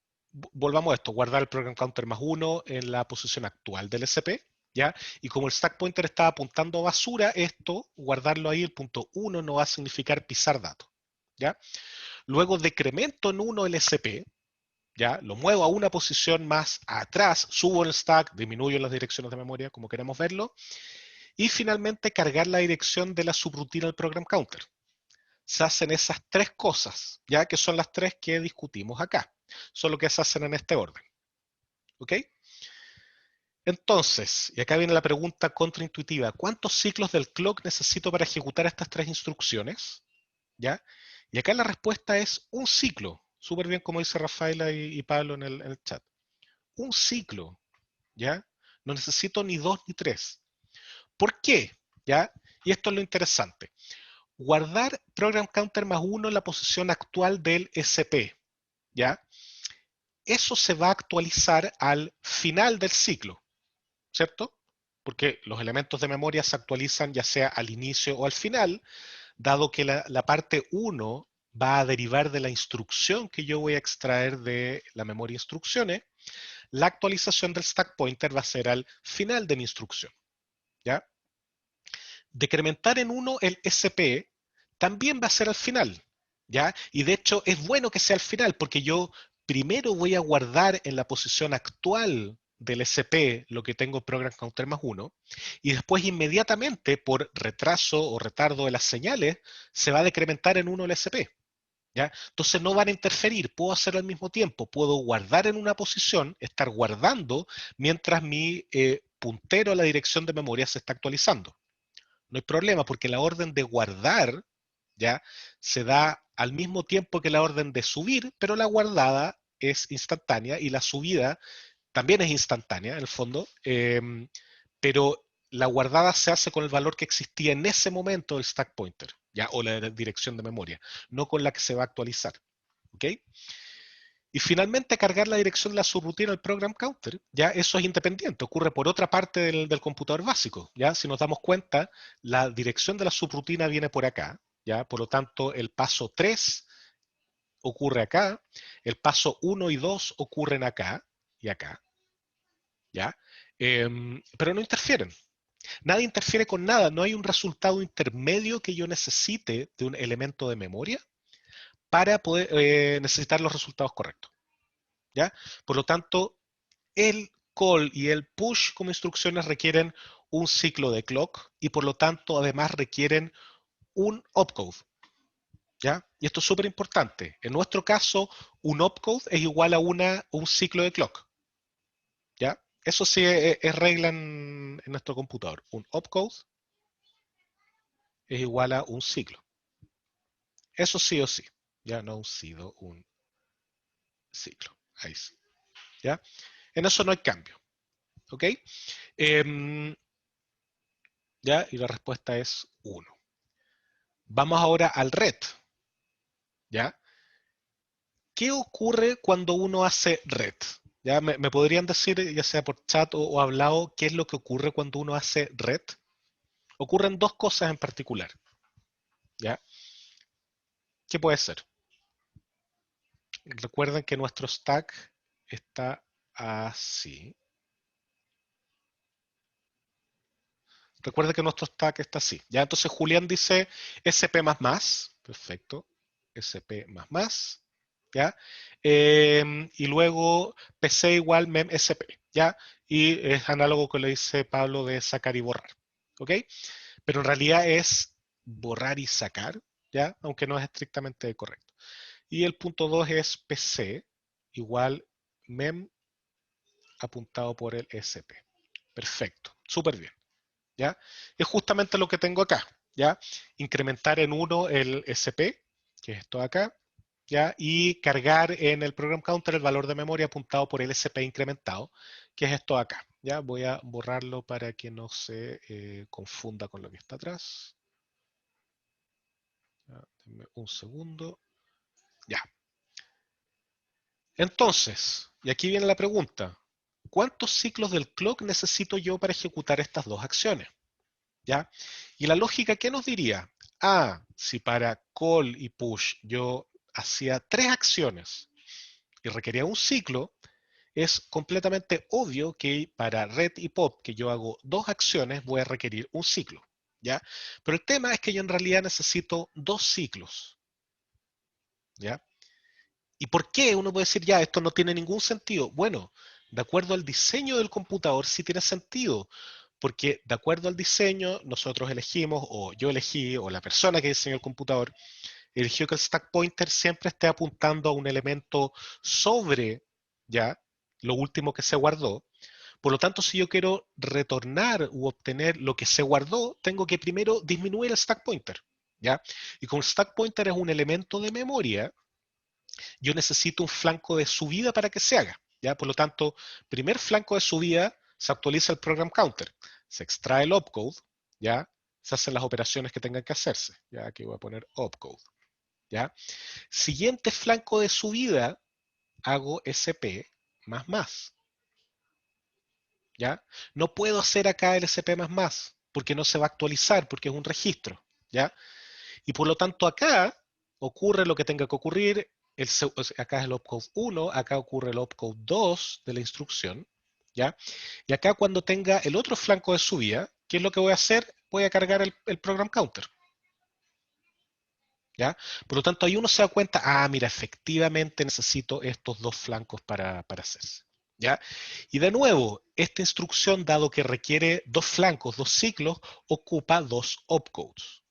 Speaker 1: volvamos a esto, guardar el program counter más 1 en la posición actual del SP, ¿ya? Y como el stack pointer está apuntando a basura, esto, guardarlo ahí, el punto 1 no va a significar pisar datos, ¿ya? Luego decremento en 1 el SP, ¿ya? Lo muevo a una posición más atrás, subo el stack, disminuyo las direcciones de memoria, como queremos verlo, y finalmente cargar la dirección de la subrutina del program counter. Se hacen esas tres cosas, ya que son las tres que discutimos acá, solo que se hacen en este orden. ¿Ok? Entonces, y acá viene la pregunta contraintuitiva, ¿cuántos ciclos del clock necesito para ejecutar estas tres instrucciones? ¿Ya? Y acá la respuesta es un ciclo, súper bien como dice Rafaela y Pablo en el chat. Un ciclo, ¿ya? No necesito ni 2 ni 3. ¿Por qué? ¿Ya? Y esto es lo interesante. Guardar program counter más 1 en la posición actual del SP, ¿ya? Eso se va a actualizar al final del ciclo, ¿cierto? Porque los elementos de memoria se actualizan ya sea al inicio o al final, dado que la parte 1 va a derivar de la instrucción que yo voy a extraer de la memoria instrucciones. la actualización del stack pointer va a ser al final de mi instrucción, ¿ya? Decrementar en 1 el SP también va a ser al final, ¿ya? Y de hecho es bueno que sea al final porque yo primero voy a guardar en la posición actual del SP lo que tengo program counter más 1 y después inmediatamente por retraso o retardo de las señales se va a decrementar en 1 el SP. ¿Ya? Entonces no van a interferir, puedo hacerlo al mismo tiempo, puedo guardar en una posición, estar guardando mientras mi puntero a la dirección de memoria se está actualizando. No hay problema porque la orden de guardar ya se da al mismo tiempo que la orden de subir, pero la guardada es instantánea y la subida también es instantánea en el fondo, pero la guardada se hace con el valor que existía en ese momento del stack pointer, ¿ya? O la dirección de memoria, no con la que se va a actualizar. ¿Ok? Y finalmente cargar la dirección de la subrutina al program counter, ya eso es independiente, ocurre por otra parte del computador básico, ya si nos damos cuenta, la dirección de la subrutina viene por acá, ya por lo tanto el paso 3 ocurre acá, el paso 1 y 2 ocurren acá y acá, ¿ya? Pero no interfieren. Nada interfiere con nada, no hay un resultado intermedio que yo necesite de un elemento de memoria para poder necesitar los resultados correctos. ¿Ya? Por lo tanto, el call y el push como instrucciones requieren un ciclo de clock y por lo tanto además requieren un opcode. ¿Ya? Y esto es súper importante. En nuestro caso, un opcode es igual a un ciclo de clock. ¿Ya? Eso sí es regla en nuestro computador. Un opcode es igual a un ciclo. Eso sí o sí. Ya no un sido, un ciclo. Ahí sí. ¿Ya? En eso no hay cambio. ¿Ok? ¿Ya? Y la respuesta es 1. Vamos ahora al ret. ¿Ya? ¿Qué ocurre cuando uno hace ret? ¿Ya? ¿Me podrían decir, ya sea por chat o hablado, qué es lo que ocurre cuando uno hace ret? Ocurren dos cosas en particular. ¿Ya? ¿Qué puede ser? Recuerden que nuestro stack está así. Recuerden que nuestro stack está así. ¿Ya? Entonces Julián dice SP++. Perfecto. SP++. ¿Ya? Y luego PC igual mem SP. ¿Ya? Y es análogo que le dice Pablo de sacar y borrar. ¿Ok? Pero en realidad es borrar y sacar. ¿Ya? Aunque no es estrictamente correcto. Y el punto 2 es PC igual mem apuntado por el SP. Perfecto. Súper bien. ¿Ya? Es justamente lo que tengo acá, ¿ya? Incrementar en 1 el SP, que es esto de acá, ¿ya? Y cargar en el program counter el valor de memoria apuntado por el SP incrementado, que es esto de acá, ¿ya? Voy a borrarlo para que no se confunda con lo que está atrás. ¿Ya? Denme un segundo. Ya. Entonces, y aquí viene la pregunta, ¿cuántos ciclos del clock necesito yo para ejecutar estas dos acciones? ¿Ya? Y la lógica, ¿qué nos diría? Si para call y push yo hacía 3 acciones y requería un ciclo, es completamente obvio que para ret y pop, que yo hago 2 acciones, voy a requerir un ciclo. ¿Ya? Pero el tema es que yo en realidad necesito 2 ciclos. ¿Ya? ¿Y por qué? Uno puede decir, ya, esto no tiene ningún sentido. Bueno, de acuerdo al diseño del computador sí tiene sentido, porque de acuerdo al diseño nosotros elegimos, o yo elegí, o la persona que diseñó el computador, eligió que el stack pointer siempre esté apuntando a un elemento sobre, ya, lo último que se guardó. Por lo tanto, si yo quiero retornar u obtener lo que se guardó, tengo que primero disminuir el stack pointer, ¿ya? Y como el stack pointer es un elemento de memoria, yo necesito un flanco de subida para que se haga. ¿Ya? Por lo tanto, primer flanco de subida, se actualiza el program counter, se extrae el opcode, ¿ya? Se hacen las operaciones que tengan que hacerse. ¿Ya? Aquí voy a poner opcode. ¿Ya? Siguiente flanco de subida, hago SP++. ¿Ya? No puedo hacer acá el SP++, porque no se va a actualizar, porque es un registro. ¿Ya? Y por lo tanto acá ocurre lo que tenga que ocurrir, o sea, acá es el opcode 1, acá ocurre el opcode 2 de la instrucción, ¿ya? Y acá cuando tenga el otro flanco de subida, ¿qué es lo que voy a hacer? Voy a cargar el program counter, ¿ya? Por lo tanto, ahí uno se da cuenta, mira, efectivamente necesito estos dos flancos para hacerse, ¿ya? Y de nuevo, esta instrucción, dado que requiere dos flancos, dos ciclos, ocupa dos opcodes,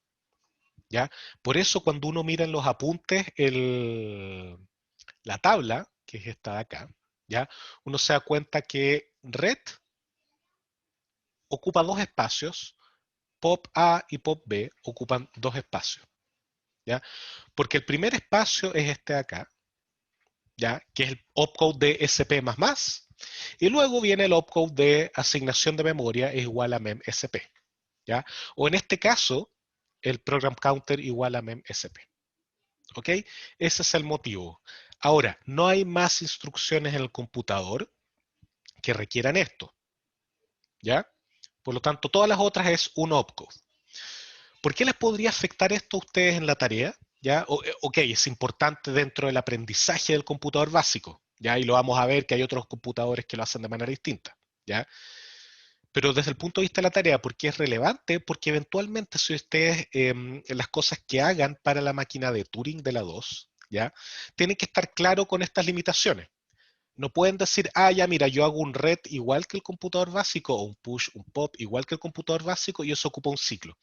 Speaker 1: ¿ya? Por eso cuando uno mira en los apuntes la tabla, que es esta de acá, ¿ya? Uno se da cuenta que red ocupa dos espacios, pop A y pop B ocupan dos espacios, ¿ya? Porque el primer espacio es este de acá, ¿ya? Que es el opcode de SP++, y luego viene el opcode de asignación de memoria es igual a mem_sp, ¿ya? O en este caso, el program counter igual a mem_sp, ¿ok? Ese es el motivo. Ahora, no hay más instrucciones en el computador que requieran esto, ¿ya? Por lo tanto, todas las otras es un opcode. ¿Por qué les podría afectar esto a ustedes en la tarea? ¿Ya? Ok, es importante dentro del aprendizaje del computador básico, ¿ya? Y lo vamos a ver que hay otros computadores que lo hacen de manera distinta, ¿ya? Pero desde el punto de vista de la tarea, ¿por qué es relevante? Porque eventualmente si ustedes, las cosas que hagan para la máquina de Turing de la 2, ¿ya? Tienen que estar claro con estas limitaciones. No pueden decir, ya mira, yo hago un read igual que el computador básico, o un push, un pop igual que el computador básico, y eso ocupa un ciclo.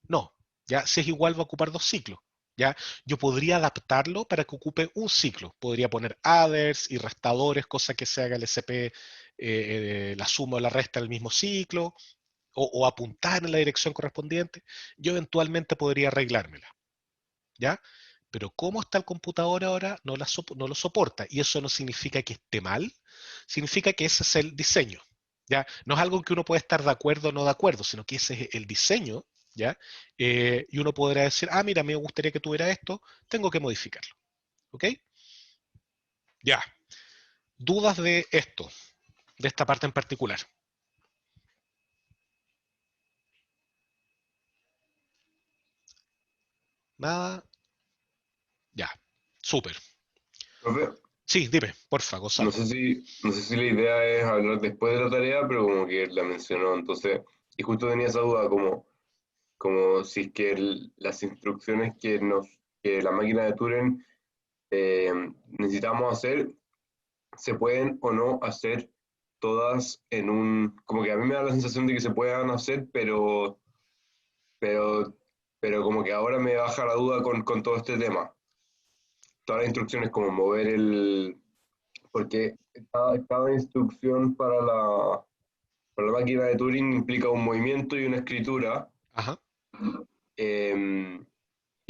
Speaker 1: No, ya si es igual va a ocupar dos ciclos. ¿Ya? Yo podría adaptarlo para que ocupe un ciclo. Podría poner adders y restadores, cosa que se haga el SP, la suma o la resta en el mismo ciclo, o apuntar en la dirección correspondiente. Yo eventualmente podría arreglármela, ¿ya? Pero cómo está el computador ahora no lo soporta. Y eso no significa que esté mal, significa que ese es el diseño, ¿ya? No es algo que uno puede estar de acuerdo o no de acuerdo, sino que ese es el diseño, ¿ya? Y uno podrá decir, mira, me gustaría que tuviera esto, tengo que modificarlo, ¿ok? Ya. ¿Dudas de esto, de esta parte en particular? Nada. Ya. Súper.
Speaker 5: Profe,
Speaker 1: Sí, dime, porfa,
Speaker 5: no
Speaker 1: Gonzalo.
Speaker 5: sé no sé si la idea es hablar después de la tarea, pero como que la mencionó, entonces, y justo tenía esa duda, como si es que las instrucciones que la máquina de Turing eh, necesitamos hacer, se pueden o no hacer todas como que a mí me da la sensación de que se puedan hacer, pero, pero como que ahora me baja la duda con todo este tema. Todas las instrucciones como mover porque cada instrucción para la máquina de Turing implica un movimiento y una escritura,
Speaker 1: Ajá.
Speaker 5: eh,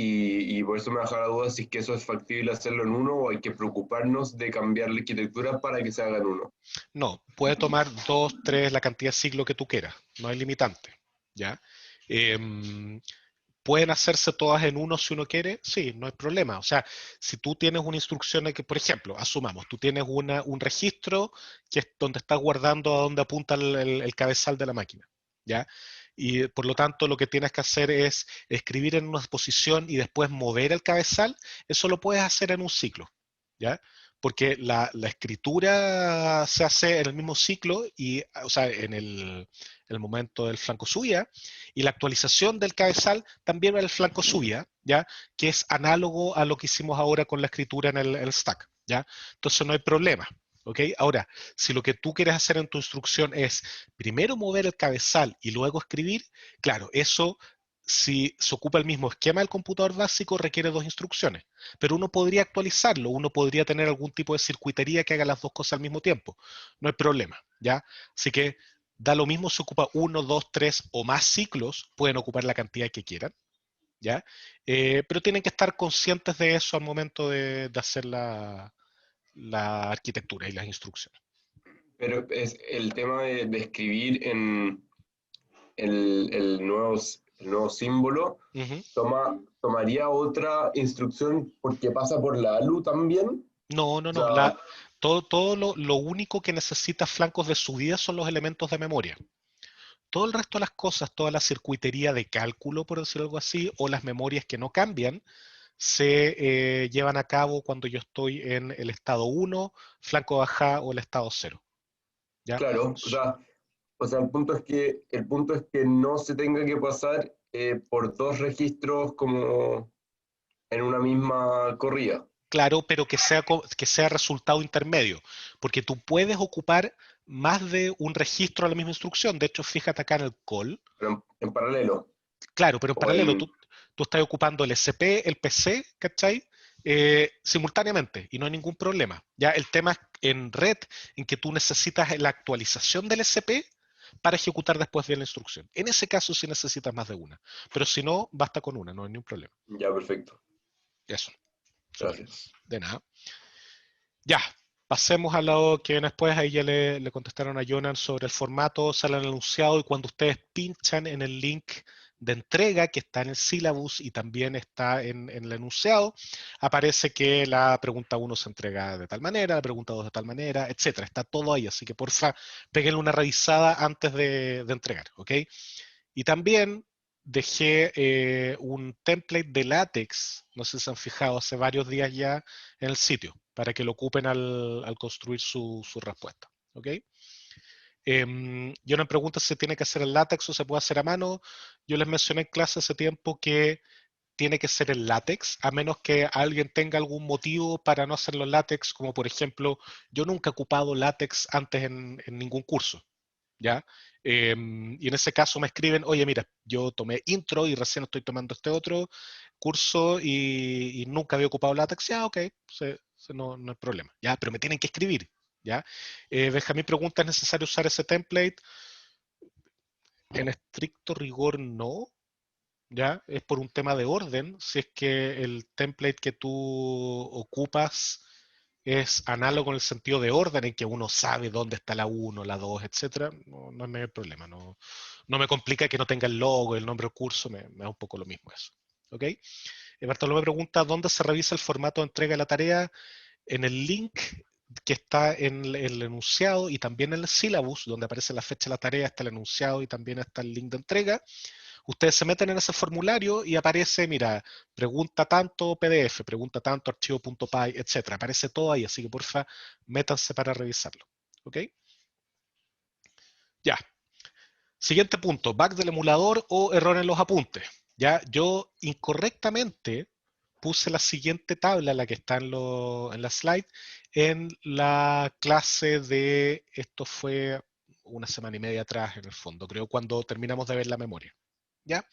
Speaker 5: y por eso me baja la duda si es que eso es factible hacerlo en uno o hay que preocuparnos de cambiar la arquitectura para que se haga en uno.
Speaker 1: No, puede tomar 2, 3, la cantidad de ciclos que tú quieras, no hay limitante, ¿ya? ¿Pueden hacerse todas en uno si uno quiere? Sí, no hay problema. O sea, si tú tienes una instrucción que, por ejemplo, asumamos, tú tienes un registro que es donde estás guardando a donde apunta el cabezal de la máquina, ¿ya? Y por lo tanto, lo que tienes que hacer es escribir en una posición y después mover el cabezal. Eso lo puedes hacer en un ciclo, ¿ya? Porque la escritura se hace en el mismo ciclo y, o sea, en el momento del flanco subida, y la actualización del cabezal también en el flanco subida, ¿ya? Que es análogo a lo que hicimos ahora con la escritura en el stack, ¿ya? Entonces no hay problema, ¿ok? Ahora, si lo que tú quieres hacer en tu instrucción es primero mover el cabezal y luego escribir, claro, eso, si se ocupa el mismo esquema del computador básico, requiere dos instrucciones, pero uno podría actualizarlo, uno podría tener algún tipo de circuitería que haga las dos cosas al mismo tiempo, no hay problema, ¿ya? Así que da lo mismo si ocupa 1, 2, 3 o más ciclos, pueden ocupar la cantidad que quieran, ¿ya? Pero tienen que estar conscientes de eso al momento de hacer la arquitectura y las instrucciones.
Speaker 5: Pero es el tema de escribir en el nuevo símbolo,
Speaker 1: Ujú.
Speaker 5: tomaría otra instrucción porque pasa por la ALU también.
Speaker 1: No, no,
Speaker 5: O
Speaker 1: no.
Speaker 5: sea,
Speaker 1: Todo lo único que necesita flancos de subida son los elementos de memoria. Todo el resto de las cosas, toda la circuitería de cálculo, por decirlo algo así, o las memorias que no cambian, se llevan a cabo cuando yo estoy en el estado 1, flanco de bajada o el estado 0. ¿Ya?
Speaker 5: Claro, o sea, el punto es que no se tenga que pasar por dos registros como en una misma corrida.
Speaker 1: Claro, pero que sea resultado intermedio, porque tú puedes ocupar más de un registro a la misma instrucción. De hecho, fíjate acá en el call.
Speaker 5: Pero en paralelo.
Speaker 1: Claro, pero en
Speaker 5: O
Speaker 1: paralelo
Speaker 5: el,
Speaker 1: tú estás ocupando el SP, el PC, ¿cachai? Simultáneamente y no hay ningún problema. Ya el tema es en red en que tú necesitas la actualización del SP para ejecutar después de la instrucción. En ese caso sí necesitas más de una, pero si no, basta con una, no hay ningún problema.
Speaker 5: ya, perfecto.
Speaker 1: Eso, súper.
Speaker 5: Gracias.
Speaker 1: De nada. Ya, pasemos a lo que viene después. Ahí ya le contestaron a Jonan sobre el formato, sale el enunciado y cuando ustedes pinchan en el link de entrega que está en el syllabus y también está en el enunciado, aparece que la pregunta 1 se entrega de tal manera, la pregunta 2 de tal manera, etcétera. Está todo ahí, así que porfa, péguenle una revisada antes de entregar, ¿ok? Y también dejé un template de LaTeX, no sé si se han fijado, hace varios días ya en el sitio, para que lo ocupen al construir su respuesta. ¿Ok? Yo me pregunto si se tiene que hacer en LaTeX o se puede hacer a mano. Yo les mencioné en clase hace tiempo que tiene que ser en LaTeX, a menos que alguien tenga algún motivo para no hacerlo en LaTeX, como por ejemplo, yo nunca he ocupado LaTeX antes en ningún curso. ¿Ya? Y en ese caso me escriben, oye, mira, yo tomé intro y recién estoy tomando este otro curso y nunca había ocupado LaTeX. Ya, ok, no hay problema. Ya, pero me tienen que escribir. ¿Ya? Benjamín pregunta, ¿es necesario usar ese template? En estricto rigor no. ¿Ya? Es por un tema de orden. Si es que el template que tú ocupas es análogo en el sentido de orden, en que uno sabe dónde está la 1, la 2, etcétera, no hay mayor problema. No me complica que no tenga el logo, el nombre del curso, me da un poco lo mismo eso. ¿Ok? Bartolomé pregunta, ¿dónde se revisa el formato de entrega de la tarea? En el link que está en el enunciado y también en el syllabus, donde aparece la fecha de la tarea, está el enunciado y también está el link de entrega. Ustedes se meten en ese formulario y aparece, mira, pregunta tanto PDF, pregunta tanto archivo.py, etcétera. Aparece todo ahí, así que porfa, métanse para revisarlo. ¿Ok? Ya. Siguiente punto, bug del emulador o error en los apuntes. Ya, yo incorrectamente puse la siguiente tabla, la que está en la slide, en la clase de, esto fue una semana y media atrás en el fondo, creo, cuando terminamos de ver la memoria. ¿Ya?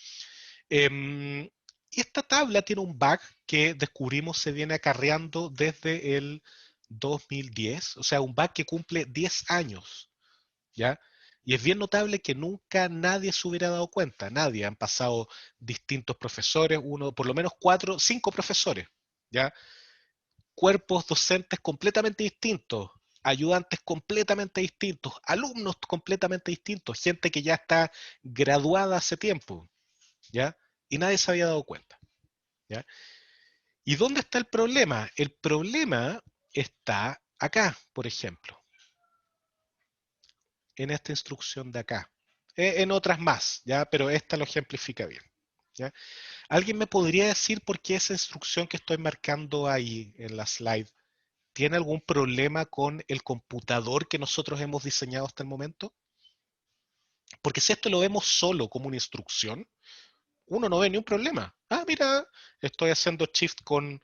Speaker 1: Y esta tabla tiene un bug que descubrimos se viene acarreando desde el 2010, o sea, un bug que cumple 10 años, ¿ya? Y es bien notable que nunca nadie se hubiera dado cuenta, nadie, han pasado distintos profesores, por lo menos 4, 5 profesores, ¿ya? Cuerpos docentes completamente distintos, ayudantes completamente distintos, alumnos completamente distintos, gente que ya está graduada hace tiempo, ¿ya? Y nadie se había dado cuenta, ¿ya? ¿Y dónde está el problema? El problema está acá, por ejemplo, en esta instrucción de acá, en otras más, ¿ya? Pero esta lo ejemplifica bien, ¿ya? ¿Alguien me podría decir por qué esa instrucción que estoy marcando ahí en la slide tiene algún problema con el computador que nosotros hemos diseñado hasta el momento? Porque si esto lo vemos solo como una instrucción, uno no ve ni un problema. Ah, mira, estoy haciendo shift con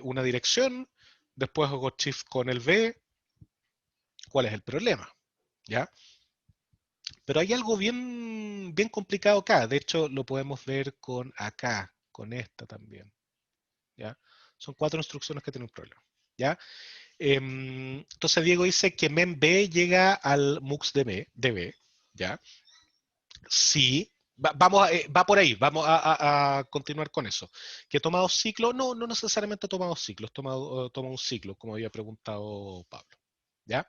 Speaker 1: una dirección, después hago shift con el V. ¿Cuál es el problema? ¿Ya? Pero hay algo bien, bien complicado acá. De hecho, lo podemos ver con acá, con esta también. ¿Ya? Son 4 instrucciones que tienen un problema. ¿Ya? Entonces Diego dice que memb llega al muxdb, ¿ya? Sí, va por ahí, vamos a continuar con eso. ¿Que he tomado ciclo? No, no necesariamente he tomado ciclos, toma un ciclo, como había preguntado Pablo. ¿Ya?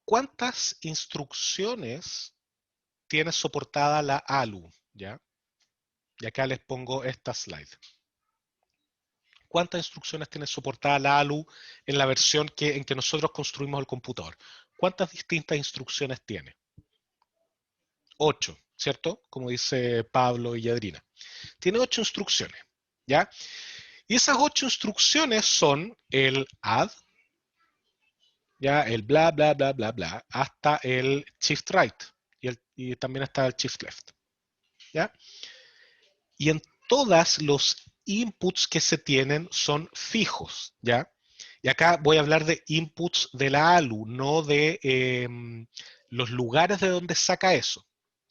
Speaker 1: ¿Cuántas instrucciones tiene soportada la ALU? ¿Ya? Y acá les pongo esta slide. ¿Cuántas instrucciones tiene soportada la ALU en la versión en que nosotros construimos el computador? ¿Cuántas distintas instrucciones tiene? 8. ¿cierto? Como dice Pablo y Yadrina. Tiene 8 instrucciones, ¿ya? Y esas 8 instrucciones son el add, ya, el bla, bla, bla, bla, bla, hasta el shift right, y también está el shift left, ¿ya? Y en todas los inputs que se tienen son fijos, ¿ya? Y acá voy a hablar de inputs de la ALU, no de los lugares de donde saca eso,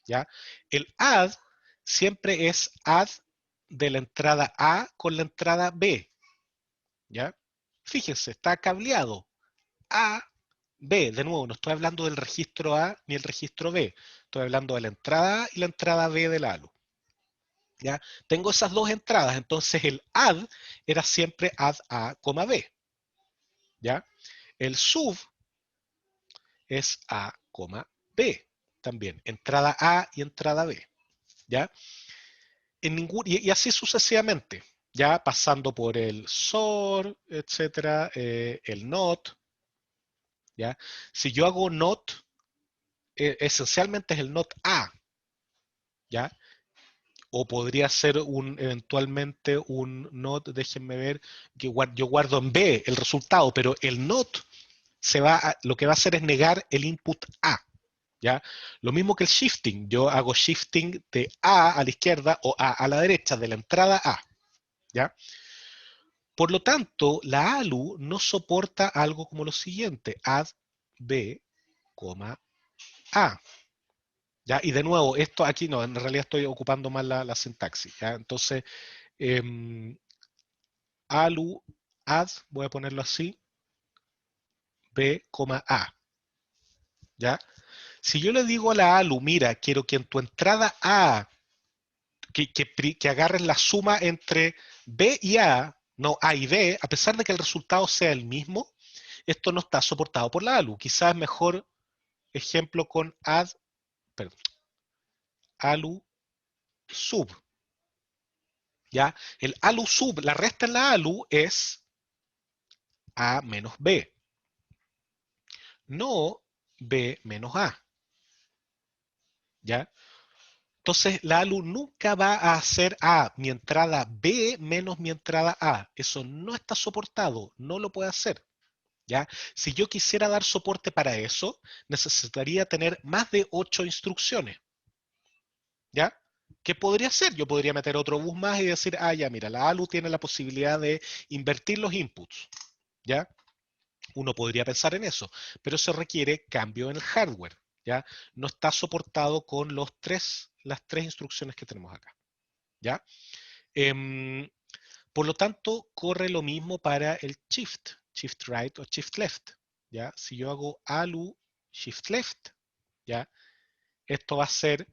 Speaker 1: ¿ya? El add siempre es add de la entrada A con la entrada B, ¿ya? Fíjense, está cableado. A, B, de nuevo, no estoy hablando del registro A ni el registro B, estoy hablando de la entrada A y la entrada B del ALU. ¿Ya? Tengo esas dos entradas, entonces el add era siempre add A, B. ¿Ya? El sub es A, B también, entrada A y entrada B. ¿Ya? Y así sucesivamente, ya pasando por el SOR, etcétera, el NOT. ¿Ya? Si yo hago NOT, esencialmente es el NOT A. ¿Ya? O podría ser eventualmente un NOT, déjenme ver, que yo guardo en B el resultado, pero el NOT lo que va a hacer es negar el input A. ¿Ya? Lo mismo que el shifting, yo hago shifting de A la izquierda o A a la derecha, de la entrada A. ¿Ya? Por lo tanto, la ALU no soporta algo como lo siguiente, add B, A. ¿Ya? Y de nuevo, esto aquí no, en realidad estoy ocupando mal la sintaxis. ¿Ya? Entonces, ALU, add, voy a ponerlo así, B, A. ¿Ya? Si yo le digo a la ALU, mira, quiero que en tu entrada A, que agarres la suma entre B y A, no A y B, a pesar de que el resultado sea el mismo, esto no está soportado por la ALU. Quizás mejor ejemplo con ALU sub. ¿Ya? El ALU sub, la resta en la ALU es A menos B, no B menos A. ¿Ya? Entonces, la ALU nunca va a hacer mi entrada B menos mi entrada A. Eso no está soportado, no lo puede hacer. ¿Ya? Si yo quisiera dar soporte para eso, necesitaría tener más de 8 instrucciones. ¿Ya? ¿Qué podría hacer? Yo podría meter otro bus más y decir, ya, mira, la ALU tiene la posibilidad de invertir los inputs. ¿Ya? Uno podría pensar en eso, pero eso requiere cambio en el hardware. ¿Ya? No está soportado con las tres instrucciones que tenemos acá. ¿Ya? Por lo tanto, corre lo mismo para el shift right o shift left. ¿Ya? Si yo hago ALU shift left, ¿ya? Esto va a ser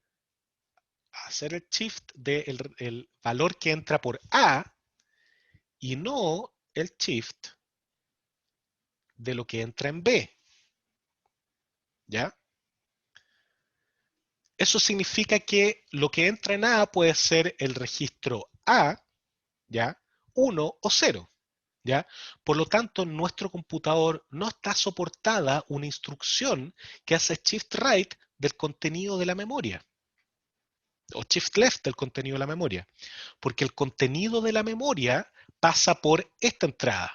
Speaker 1: hacer el shift del valor que entra por A y no el shift de lo que entra en B. ¿Ya? Eso significa que lo que entra en A puede ser el registro A, ¿ya? 1 o 0, ¿ya? Por lo tanto, en nuestro computador no está soportada una instrucción que hace shift right del contenido de la memoria, o shift left del contenido de la memoria, porque el contenido de la memoria pasa por esta entrada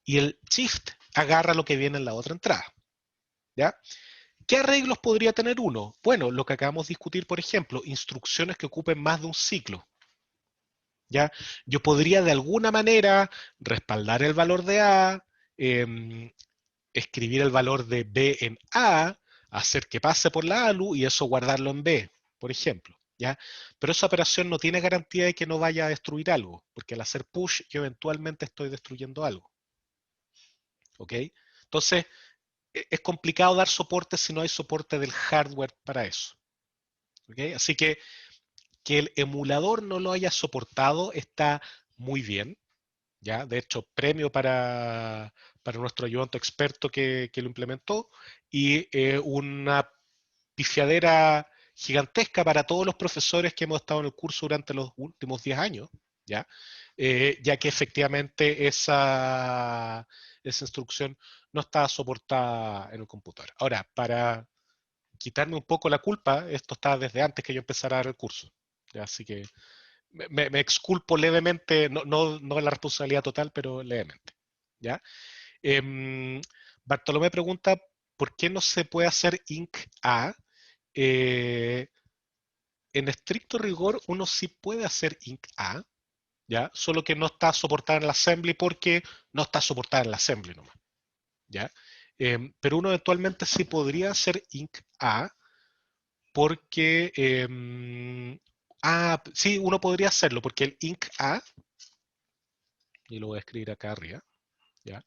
Speaker 1: y el shift agarra lo que viene en la otra entrada, ¿ya? ¿Qué arreglos podría tener uno? Bueno, lo que acabamos de discutir, por ejemplo, instrucciones que ocupen más de un ciclo. ¿Ya? Yo podría de alguna manera respaldar el valor de A, escribir el valor de B en A, hacer que pase por la ALU y eso guardarlo en B, por ejemplo. ¿Ya? Pero esa operación no tiene garantía de que no vaya a destruir algo, porque al hacer push yo eventualmente estoy destruyendo algo. ¿Ok? Entonces, es complicado dar soporte si no hay soporte del hardware para eso. ¿Okay? Así que el emulador no lo haya soportado está muy bien. ¿Ya? De hecho, premio para nuestro ayudante experto que lo implementó y una pifiadera gigantesca para todos los profesores que hemos estado en el curso durante los últimos 10 años. ¿Ya? Ya que efectivamente esa instrucción no está soportada en el computador. Ahora, para quitarme un poco la culpa, esto está desde antes que yo empezara a dar el curso. ¿Ya? Así que me exculpo levemente, no la responsabilidad total, pero levemente. ¿Ya? Bartolomé pregunta, ¿por qué no se puede hacer Inc A? En estricto rigor, uno sí puede hacer Inc A, ¿ya? Solo que no está soportada en la assembly porque no está soportada en la assembly nomás, ¿ya? Pero uno eventualmente sí podría hacer Inc A porque, sí, uno podría hacerlo porque el Inc A, y lo voy a escribir acá arriba, ¿ya?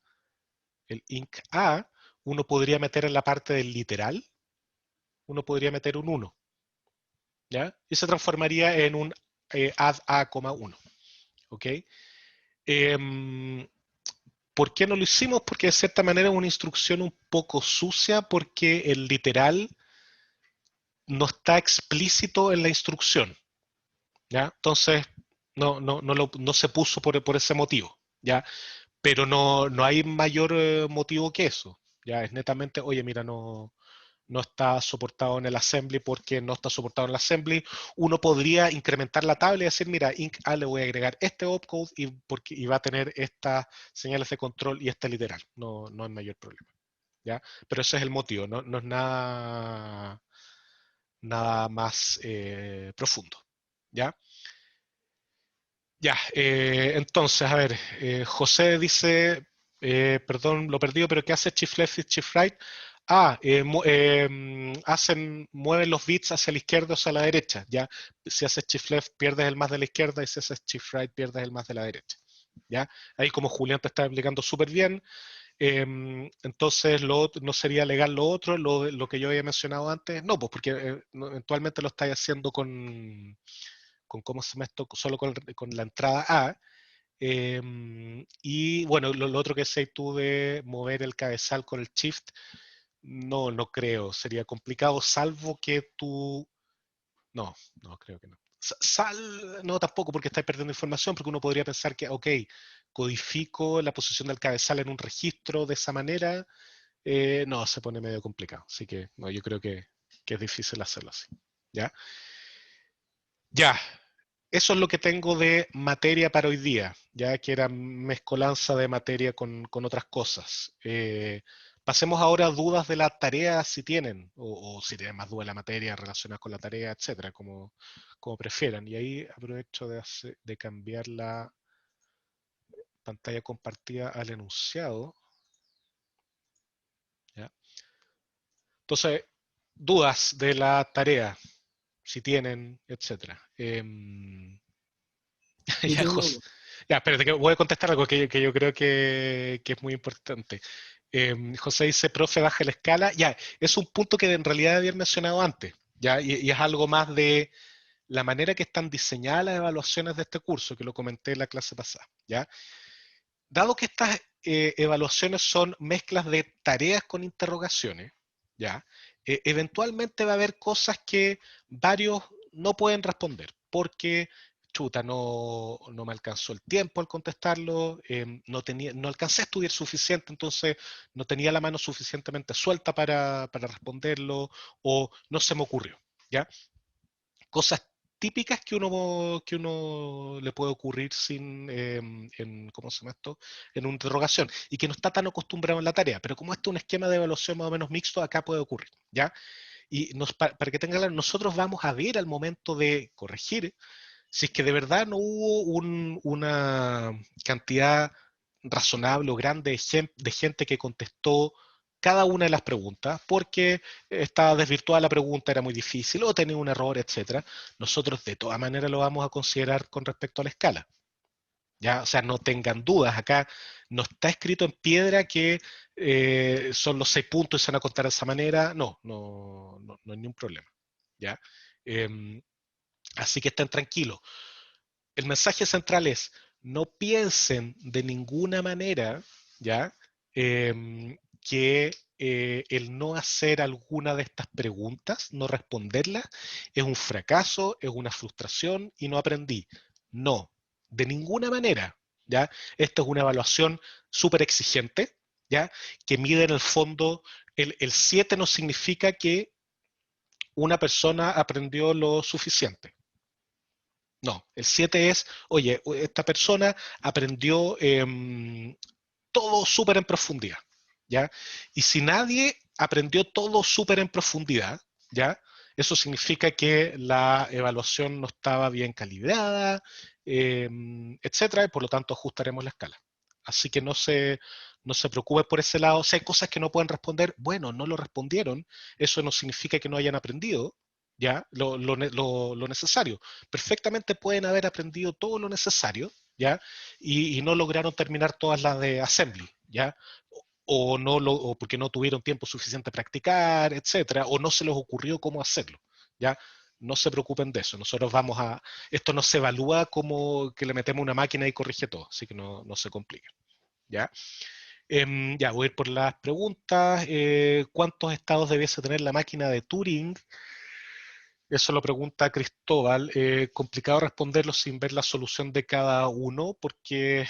Speaker 1: El Inc A, uno podría meter en la parte del literal, uno podría meter un 1, ¿ya? Y se transformaría en un add A,1, ¿ok? ¿Por qué no lo hicimos? Porque de cierta manera es una instrucción un poco sucia porque el literal no está explícito en la instrucción, ¿ya? Entonces no se puso por ese motivo, ¿ya? Pero no hay mayor motivo que eso, ¿ya? Es netamente, oye, mira, no está soportado en el assembly porque no está soportado en el assembly. Uno podría incrementar la tabla y decir, mira, Inc A le voy a agregar este opcode y va a tener estas señales de control y este literal. No hay mayor problema, ¿ya? Pero ese es el motivo, no es nada más profundo, ¿ya? Ya, entonces, a ver, José dice, perdón, lo perdido, pero ¿qué hace Shift Left y Shift Right? Mueven los bits hacia la izquierda o hacia la derecha, ¿ya? Si haces Shift Left pierdes el más de la izquierda y si haces Shift Right pierdes el más de la derecha, ¿ya? Ahí como Julián te está explicando súper bien, entonces no sería legal lo otro, lo que yo había mencionado antes, no, pues porque eventualmente lo estáis haciendo con cómo se llama esto, solo con la entrada A. Y bueno, lo otro que sé tú de mover el cabezal con el shift, no creo, sería complicado, salvo que tú... No creo que no. No, tampoco, porque estáis perdiendo información, porque uno podría pensar que, ok, codifico la posición del cabezal en un registro de esa manera. No, se pone medio complicado. Así que no, yo creo que es difícil hacerlo así. ¿Ya? Ya, eso es lo que tengo de materia para hoy día, ya que era mezcolanza de materia con otras cosas. Pasemos ahora a dudas de la tarea si tienen, o si tienen más dudas de la materia relacionadas con la tarea, etcétera, como prefieran. Y ahí aprovecho de cambiar la pantalla compartida al enunciado. ¿Ya? Entonces, dudas de la tarea, si tienen, etcétera.
Speaker 2: Yo
Speaker 1: Ya,
Speaker 2: tengo,
Speaker 1: ya, espérate, que voy a contestar algo que yo creo que es muy importante. José dice, profe, baja la escala. Ya, es un punto que en realidad había mencionado antes, ya, y es algo más de la manera que están diseñadas las evaluaciones de este curso, que lo comenté en la clase pasada, ya. Dado que estas evaluaciones son mezclas de tareas con interrogaciones, ya, eventualmente va a haber cosas que varios no pueden responder, porque chuta, no me alcanzó el tiempo al contestarlo, no alcancé a estudiar suficiente, entonces no tenía la mano suficientemente suelta para responderlo, o no se me ocurrió, ¿ya? Cosas típicas que uno le puede ocurrir ¿cómo se llama esto? En una interrogación, y que no está tan acostumbrado en la tarea, pero como este es un esquema de evaluación más o menos mixto, acá puede ocurrir, ¿ya? Y para que tengan claro, nosotros vamos a ver al momento de corregir si es que de verdad no hubo una cantidad razonable o grande de gente que contestó cada una de las preguntas porque estaba desvirtuada la pregunta, era muy difícil o tenía un error, etcétera. Nosotros de todas maneras lo vamos a considerar con respecto a la escala. ¿Ya? O sea, no tengan dudas, acá no está escrito en piedra que son los 6 puntos y se van a contar de esa manera, no hay ningún problema. ¿Ya? Así que estén tranquilos. El mensaje central es, no piensen de ninguna manera, ¿ya? Que el no hacer alguna de estas preguntas, no responderlas, es un fracaso, es una frustración y no aprendí. No, de ninguna manera, ¿ya? Esta es una evaluación súper exigente, ¿ya? Que mide en el fondo, el 7 no significa que una persona aprendió lo suficiente. No, el 7 es, oye, esta persona aprendió todo súper en profundidad, ¿ya? Y si nadie aprendió todo súper en profundidad, ¿ya? Eso significa que la evaluación no estaba bien calibrada, etcétera, y por lo tanto ajustaremos la escala. Así que no se preocupen por ese lado. Si hay cosas que no pueden responder, bueno, no lo respondieron. Eso no significa que no hayan aprendido, ¿ya? Lo necesario. Perfectamente pueden haber aprendido todo lo necesario, ¿ya? Y no lograron terminar todas las de assembly, ¿ya? O porque no tuvieron tiempo suficiente para practicar, etcétera, o no se les ocurrió cómo hacerlo, ¿ya? No se preocupen de eso. Nosotros esto no se evalúa como que le metemos una máquina y corrige todo, así que no se complique, ¿ya? Ya, voy a ir por las preguntas. ¿Cuántos estados debiese tener la máquina de Turing? Eso lo pregunta Cristóbal. Complicado responderlo sin ver la solución de cada uno, porque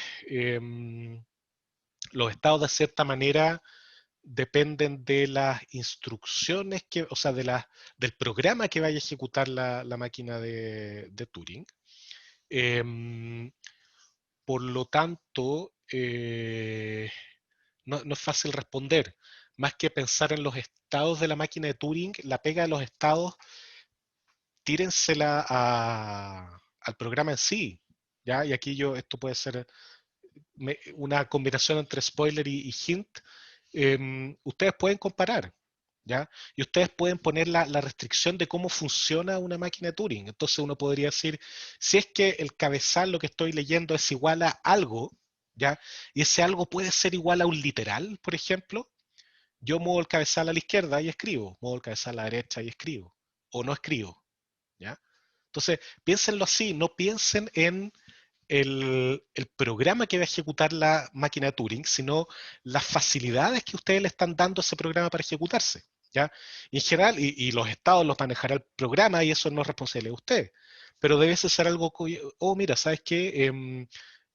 Speaker 1: los estados de cierta manera dependen de las instrucciones o sea, del programa que vaya a ejecutar la máquina de Turing. Por lo tanto, no es fácil responder. Más que pensar en los estados de la máquina de Turing, la pega de los estados, tírensela al programa en sí, ¿ya? Y aquí esto puede ser una combinación entre spoiler y hint. Ustedes pueden comparar, ¿ya? Y ustedes pueden poner la restricción de cómo funciona una máquina de Turing. Entonces uno podría decir, si es que el cabezal, lo que estoy leyendo, es igual a algo, ¿ya? Y ese algo puede ser igual a un literal, por ejemplo, yo muevo el cabezal a la izquierda y escribo, muevo el cabezal a la derecha y escribo, o no escribo, ¿ya? Entonces, piénsenlo así, no piensen en el programa que va a ejecutar la máquina de Turing, sino las facilidades que ustedes le están dando a ese programa para ejecutarse, ¿ya? Y en general, y los estados los manejará el programa y eso no es responsabilidad de usted. Pero debe ser algo, mira, ¿sabes qué?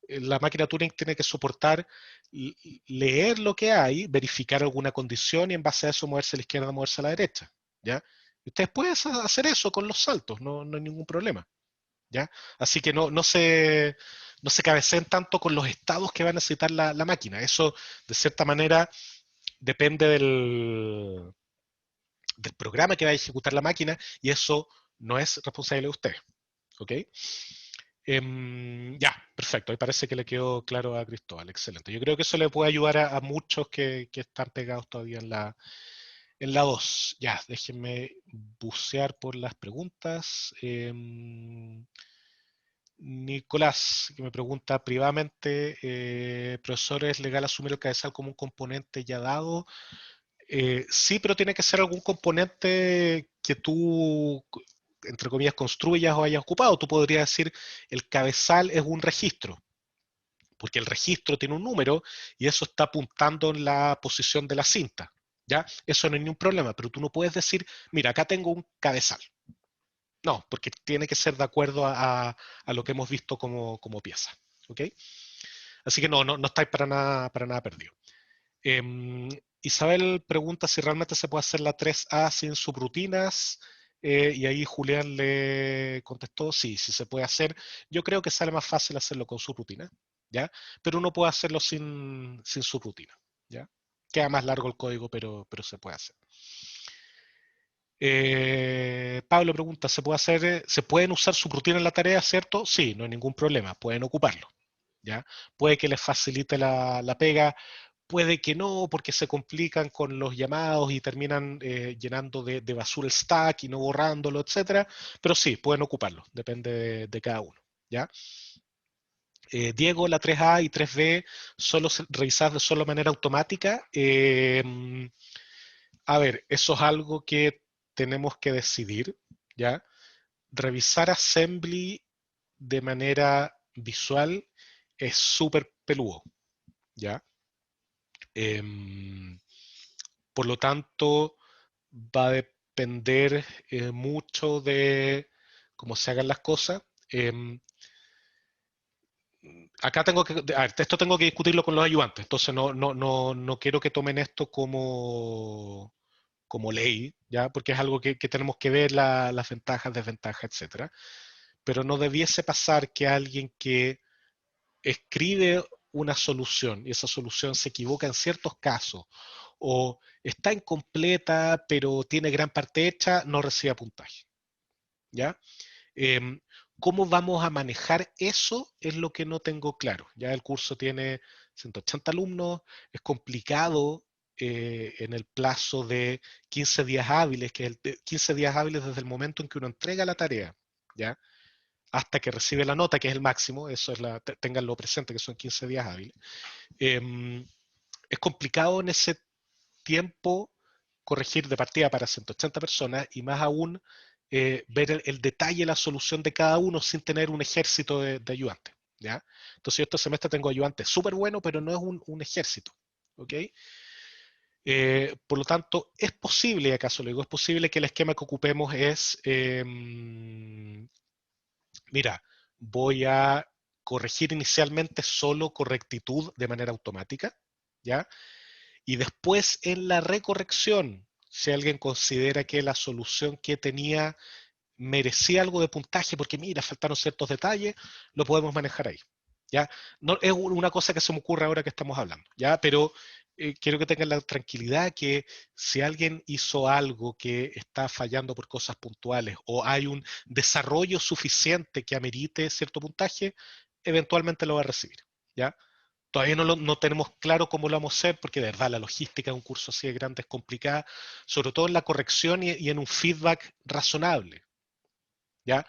Speaker 1: La máquina Turing tiene que soportar leer lo que hay, verificar alguna condición y en base a eso moverse a la izquierda, moverse a la derecha, ¿ya? Y ustedes pueden hacer eso con los saltos, no hay ningún problema, ¿ya? Así que no se cabeceen tanto con los estados que va a necesitar la máquina. Eso, de cierta manera, depende del programa que va a ejecutar la máquina y eso no es responsabilidad de usted, ¿ok? Ya, perfecto. Ahí parece que le quedó claro a Cristóbal. Excelente. Yo creo que eso le puede ayudar a muchos que están pegados todavía en la 2. Ya, déjenme bucear por las preguntas. Nicolás, que me pregunta privadamente, profesor, ¿es legal asumir el cabezal como un componente ya dado? Sí, pero tiene que ser algún componente que tú, entre comillas, construyas o hayas ocupado. Tú podrías decir, el cabezal es un registro, porque el registro tiene un número y eso está apuntando en la posición de la cinta, ¿ya? Eso no hay ningún problema, pero tú no puedes decir, mira, acá tengo un cabezal. No, porque tiene que ser de acuerdo a lo que hemos visto como pieza, ¿ok? Así que no estáis para nada perdido. Isabel pregunta si realmente se puede hacer la 3A sin subrutinas, y ahí Julián le contestó, sí se puede hacer. Yo creo que sale más fácil hacerlo con subrutina, ¿ya? Pero uno puede hacerlo sin subrutina, ¿ya? Queda más largo el código, pero se puede hacer. Pablo pregunta, ¿se pueden usar subrutinas en la tarea, cierto? Sí, no hay ningún problema, pueden ocuparlo, ¿ya? Puede que les facilite la pega, puede que no, porque se complican con los llamados y terminan llenando de basura el stack y no borrándolo, etcétera. Pero sí, pueden ocuparlo, depende de cada uno, ¿ya? Diego, la 3A y 3B solo revisadas de solo manera automática. A ver, eso es algo que tenemos que decidir, ¿ya? Revisar assembly de manera visual es súper peludo, ¿ya? Por lo tanto, va a depender mucho de cómo se hagan las cosas. Acá esto tengo que discutirlo con los ayudantes, entonces no quiero que tomen esto como ley, ¿ya? Porque es algo que tenemos que ver las ventajas, desventajas, etcétera. Pero no debiese pasar que alguien que escribe una solución y esa solución se equivoca en ciertos casos o está incompleta pero tiene gran parte hecha, no reciba puntaje, ¿ya? ¿Cómo vamos a manejar eso? Es lo que no tengo claro. Ya el curso tiene 180 alumnos, es complicado en el plazo de 15 días hábiles, que es 15 días hábiles desde el momento en que uno entrega la tarea, ¿ya? Hasta que recibe la nota, que es el máximo, eso es ténganlo presente, que son 15 días hábiles. Es complicado en ese tiempo corregir de partida para 180 personas y más aún ver el detalle, la solución de cada uno sin tener un ejército de ayudantes, ¿ya? Entonces yo este semestre tengo ayudantes súper buenos, pero no es un ejército, ¿ok? Por lo tanto, es posible, y acaso le digo, es posible que el esquema que ocupemos es, mira, voy a corregir inicialmente solo correctitud de manera automática, ¿ya? Y después en la recorrección, si alguien considera que la solución que tenía merecía algo de puntaje, porque mira, faltaron ciertos detalles, lo podemos manejar ahí, ¿ya? No, es una cosa que se me ocurre ahora que estamos hablando, ¿ya? Pero quiero que tengan la tranquilidad que si alguien hizo algo que está fallando por cosas puntuales o hay un desarrollo suficiente que amerite cierto puntaje, eventualmente lo va a recibir, ¿ya? Todavía no tenemos claro cómo lo vamos a hacer, porque de verdad la logística de un curso así de grande es complicada, sobre todo en la corrección y en un feedback razonable, ¿ya?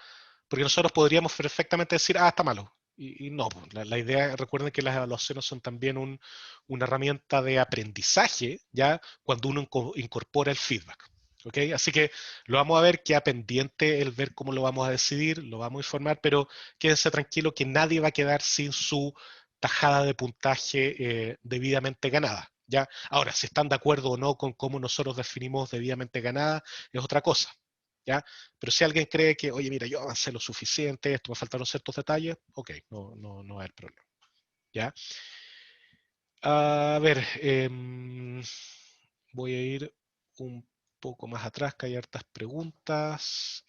Speaker 1: Porque nosotros podríamos perfectamente decir, está malo. Y no, pues, la idea, recuerden que las evaluaciones son también una herramienta de aprendizaje, ¿ya? Cuando uno incorpora el feedback. ¿Ok? Así que lo vamos a ver, queda pendiente el ver cómo lo vamos a decidir, lo vamos a informar, pero quédense tranquilo que nadie va a quedar sin su tajada de puntaje debidamente ganada, ¿ya? Ahora, si están de acuerdo o no con cómo nosotros definimos debidamente ganada, es otra cosa, ¿ya? Pero si alguien cree que, oye, mira, yo avancé lo suficiente, esto me faltaron ciertos detalles, ok, no va a haber problema, ¿ya? A ver, voy a ir un poco más atrás, que hay hartas preguntas.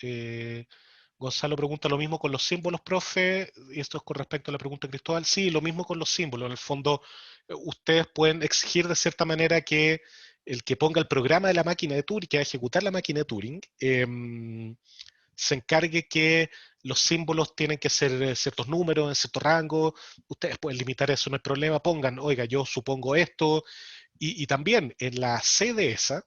Speaker 1: Gonzalo pregunta lo mismo con los símbolos, profe, y esto es con respecto a la pregunta de Cristóbal. Sí, lo mismo con los símbolos. En el fondo, ustedes pueden exigir de cierta manera que el que ponga el programa de la máquina de Turing, que va a ejecutar la máquina de Turing, se encargue que los símbolos tienen que ser ciertos números, en cierto rango. Ustedes pueden limitar eso, no hay problema. Pongan, oiga, yo supongo esto. Y también en la C de esa,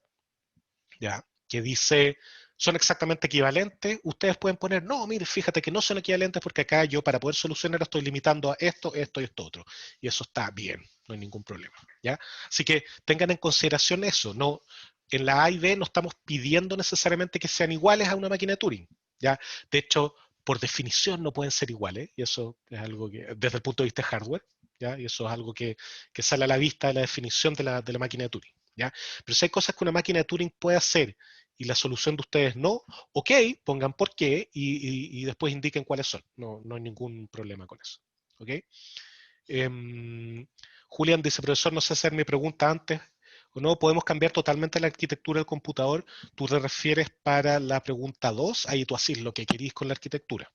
Speaker 1: ¿ya? Que dice, son exactamente equivalentes, ustedes pueden poner, no, mire, fíjate que no son equivalentes porque acá yo para poder solucionar estoy limitando a esto, esto y esto otro. Y eso está bien, no hay ningún problema, ¿ya? Así que tengan en consideración eso, no, en la A y B no estamos pidiendo necesariamente que sean iguales a una máquina de Turing, ¿ya? De hecho, por definición no pueden ser iguales, y eso es algo que, desde el punto de vista de hardware, ¿ya? Y eso es algo que sale a la vista de la definición de la máquina de Turing, ¿ya? Pero si hay cosas que una máquina de Turing puede hacer y la solución de ustedes no, ok, pongan por qué y después indiquen cuáles son. No hay ningún problema con eso. ¿Ok? Julián dice, profesor, no sé hacer mi pregunta antes o no, podemos cambiar totalmente la arquitectura del computador. Tú te refieres para la pregunta 2, ahí tú haces lo que querís con la arquitectura,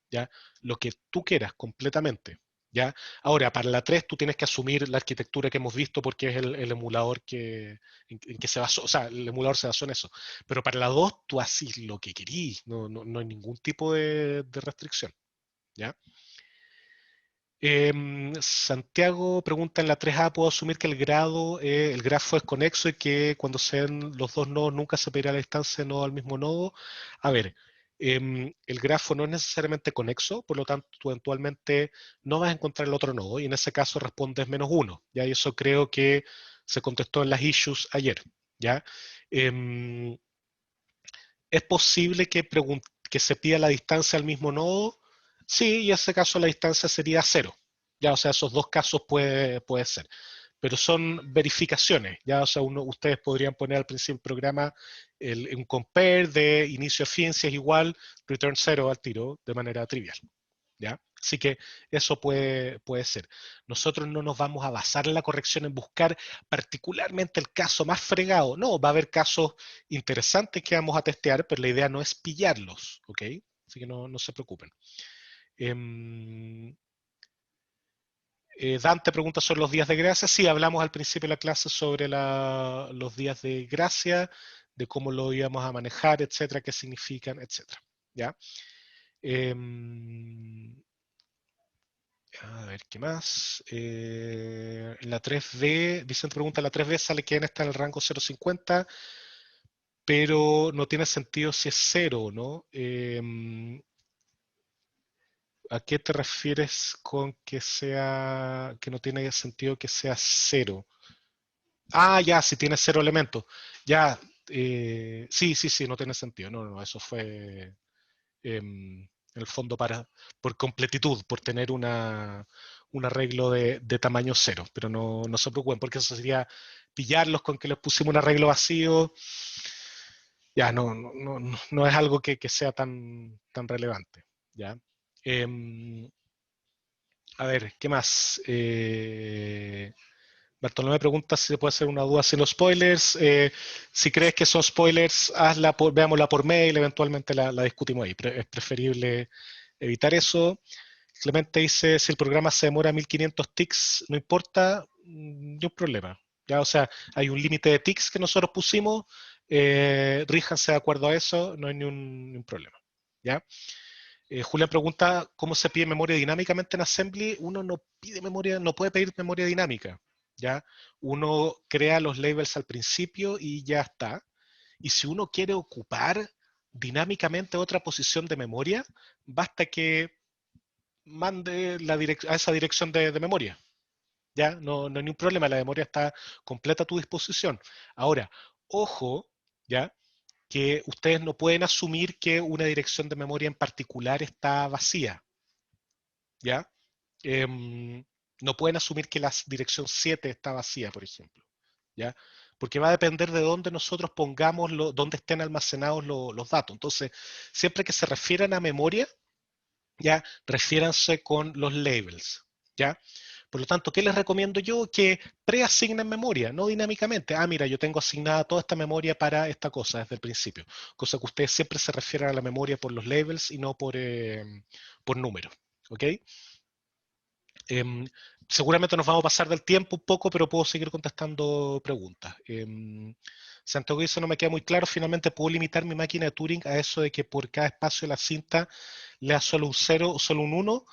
Speaker 1: ¿ya? Lo que tú quieras completamente, ¿ya? Ahora, para la 3 tú tienes que asumir la arquitectura que hemos visto porque es el emulador en que se basó, o sea, el emulador se basó en eso. Pero para la 2 tú haces lo que querís, no hay ningún tipo de restricción, ¿ya? Santiago pregunta en la 3A, ¿puedo asumir que el grafo es conexo y que cuando sean los dos nodos nunca se pedirá la distancia de nodo al mismo nodo? A ver, el grafo no es necesariamente conexo, por lo tanto tú eventualmente no vas a encontrar el otro nodo y en ese caso respondes -1, ¿ya? Y eso creo que se contestó en las issues ayer, ¿ya? ¿Es posible que se pida la distancia al mismo nodo? Sí, y en ese caso la distancia sería 0. Ya, o sea, esos dos casos puede ser. Pero son verificaciones. Ya, o sea, ustedes podrían poner al principio del programa un compare de inicio a fin, si es igual, return 0 al tiro, de manera trivial. ¿Ya? Así que eso puede ser. Nosotros no nos vamos a basar en la corrección en buscar particularmente el caso más fregado. No, va a haber casos interesantes que vamos a testear, pero la idea no es pillarlos, ¿ok? Así que no se preocupen. Dante pregunta sobre los días de gracia. Sí, hablamos al principio de la clase sobre los días de gracia, de cómo lo íbamos a manejar, etcétera, qué significan, etcétera. ¿Ya? A ver, ¿qué más? En la 3B, Vicente pregunta, la 3B sale que n está en el rango 0,50, pero no tiene sentido si es 0 o no. ¿A qué te refieres con que no tiene sentido que sea 0? Ah, ya, si tiene 0 elementos. Ya, sí, no tiene sentido. No, eso fue en el fondo por completitud, por tener un arreglo de tamaño 0, pero no se preocupen, porque eso sería pillarlos con que les pusimos un arreglo vacío. Ya, no es algo que sea tan relevante. ¿Ya? A ver, ¿qué más? Bartolomé pregunta si se puede hacer una duda sin los spoilers. Si crees que son spoilers, veámosla por mail, eventualmente la discutimos ahí. Es preferible evitar eso. Clemente dice, si el programa se demora 1500 tics, no importa, ni un problema. ¿Ya? O sea, hay un límite de tics que nosotros pusimos, ríjanse de acuerdo a eso, no hay ni un problema. ¿Ya? Julián pregunta, ¿cómo se pide memoria dinámicamente en Assembly? Uno no pide memoria, no puede pedir memoria dinámica. ¿Ya? Uno crea los labels al principio y ya está. Y si uno quiere ocupar dinámicamente otra posición de memoria, basta que mande a esa dirección de memoria. ¿Ya? No hay ningún problema, la memoria está completa a tu disposición. Ahora, ojo, ¿ya? Que ustedes no pueden asumir que una dirección de memoria en particular está vacía. ¿Ya? No pueden asumir que la dirección 7 está vacía, por ejemplo. ¿Ya? Porque va a depender de dónde nosotros pongamos, dónde estén almacenados los datos. Entonces, siempre que se refieran a memoria, ya refiéranse con los labels. ¿Ya? Por lo tanto, ¿qué les recomiendo yo? Que preasignen memoria, no dinámicamente. Ah, mira, yo tengo asignada toda esta memoria para esta cosa desde el principio. Cosa que ustedes siempre se refieran a la memoria por los labels y no por número. ¿Ok? Seguramente nos vamos a pasar del tiempo un poco, pero puedo seguir contestando preguntas. Santiago dice, no me queda muy claro, finalmente puedo limitar mi máquina de Turing a eso de que por cada espacio de la cinta le da solo un 0 o solo un 1.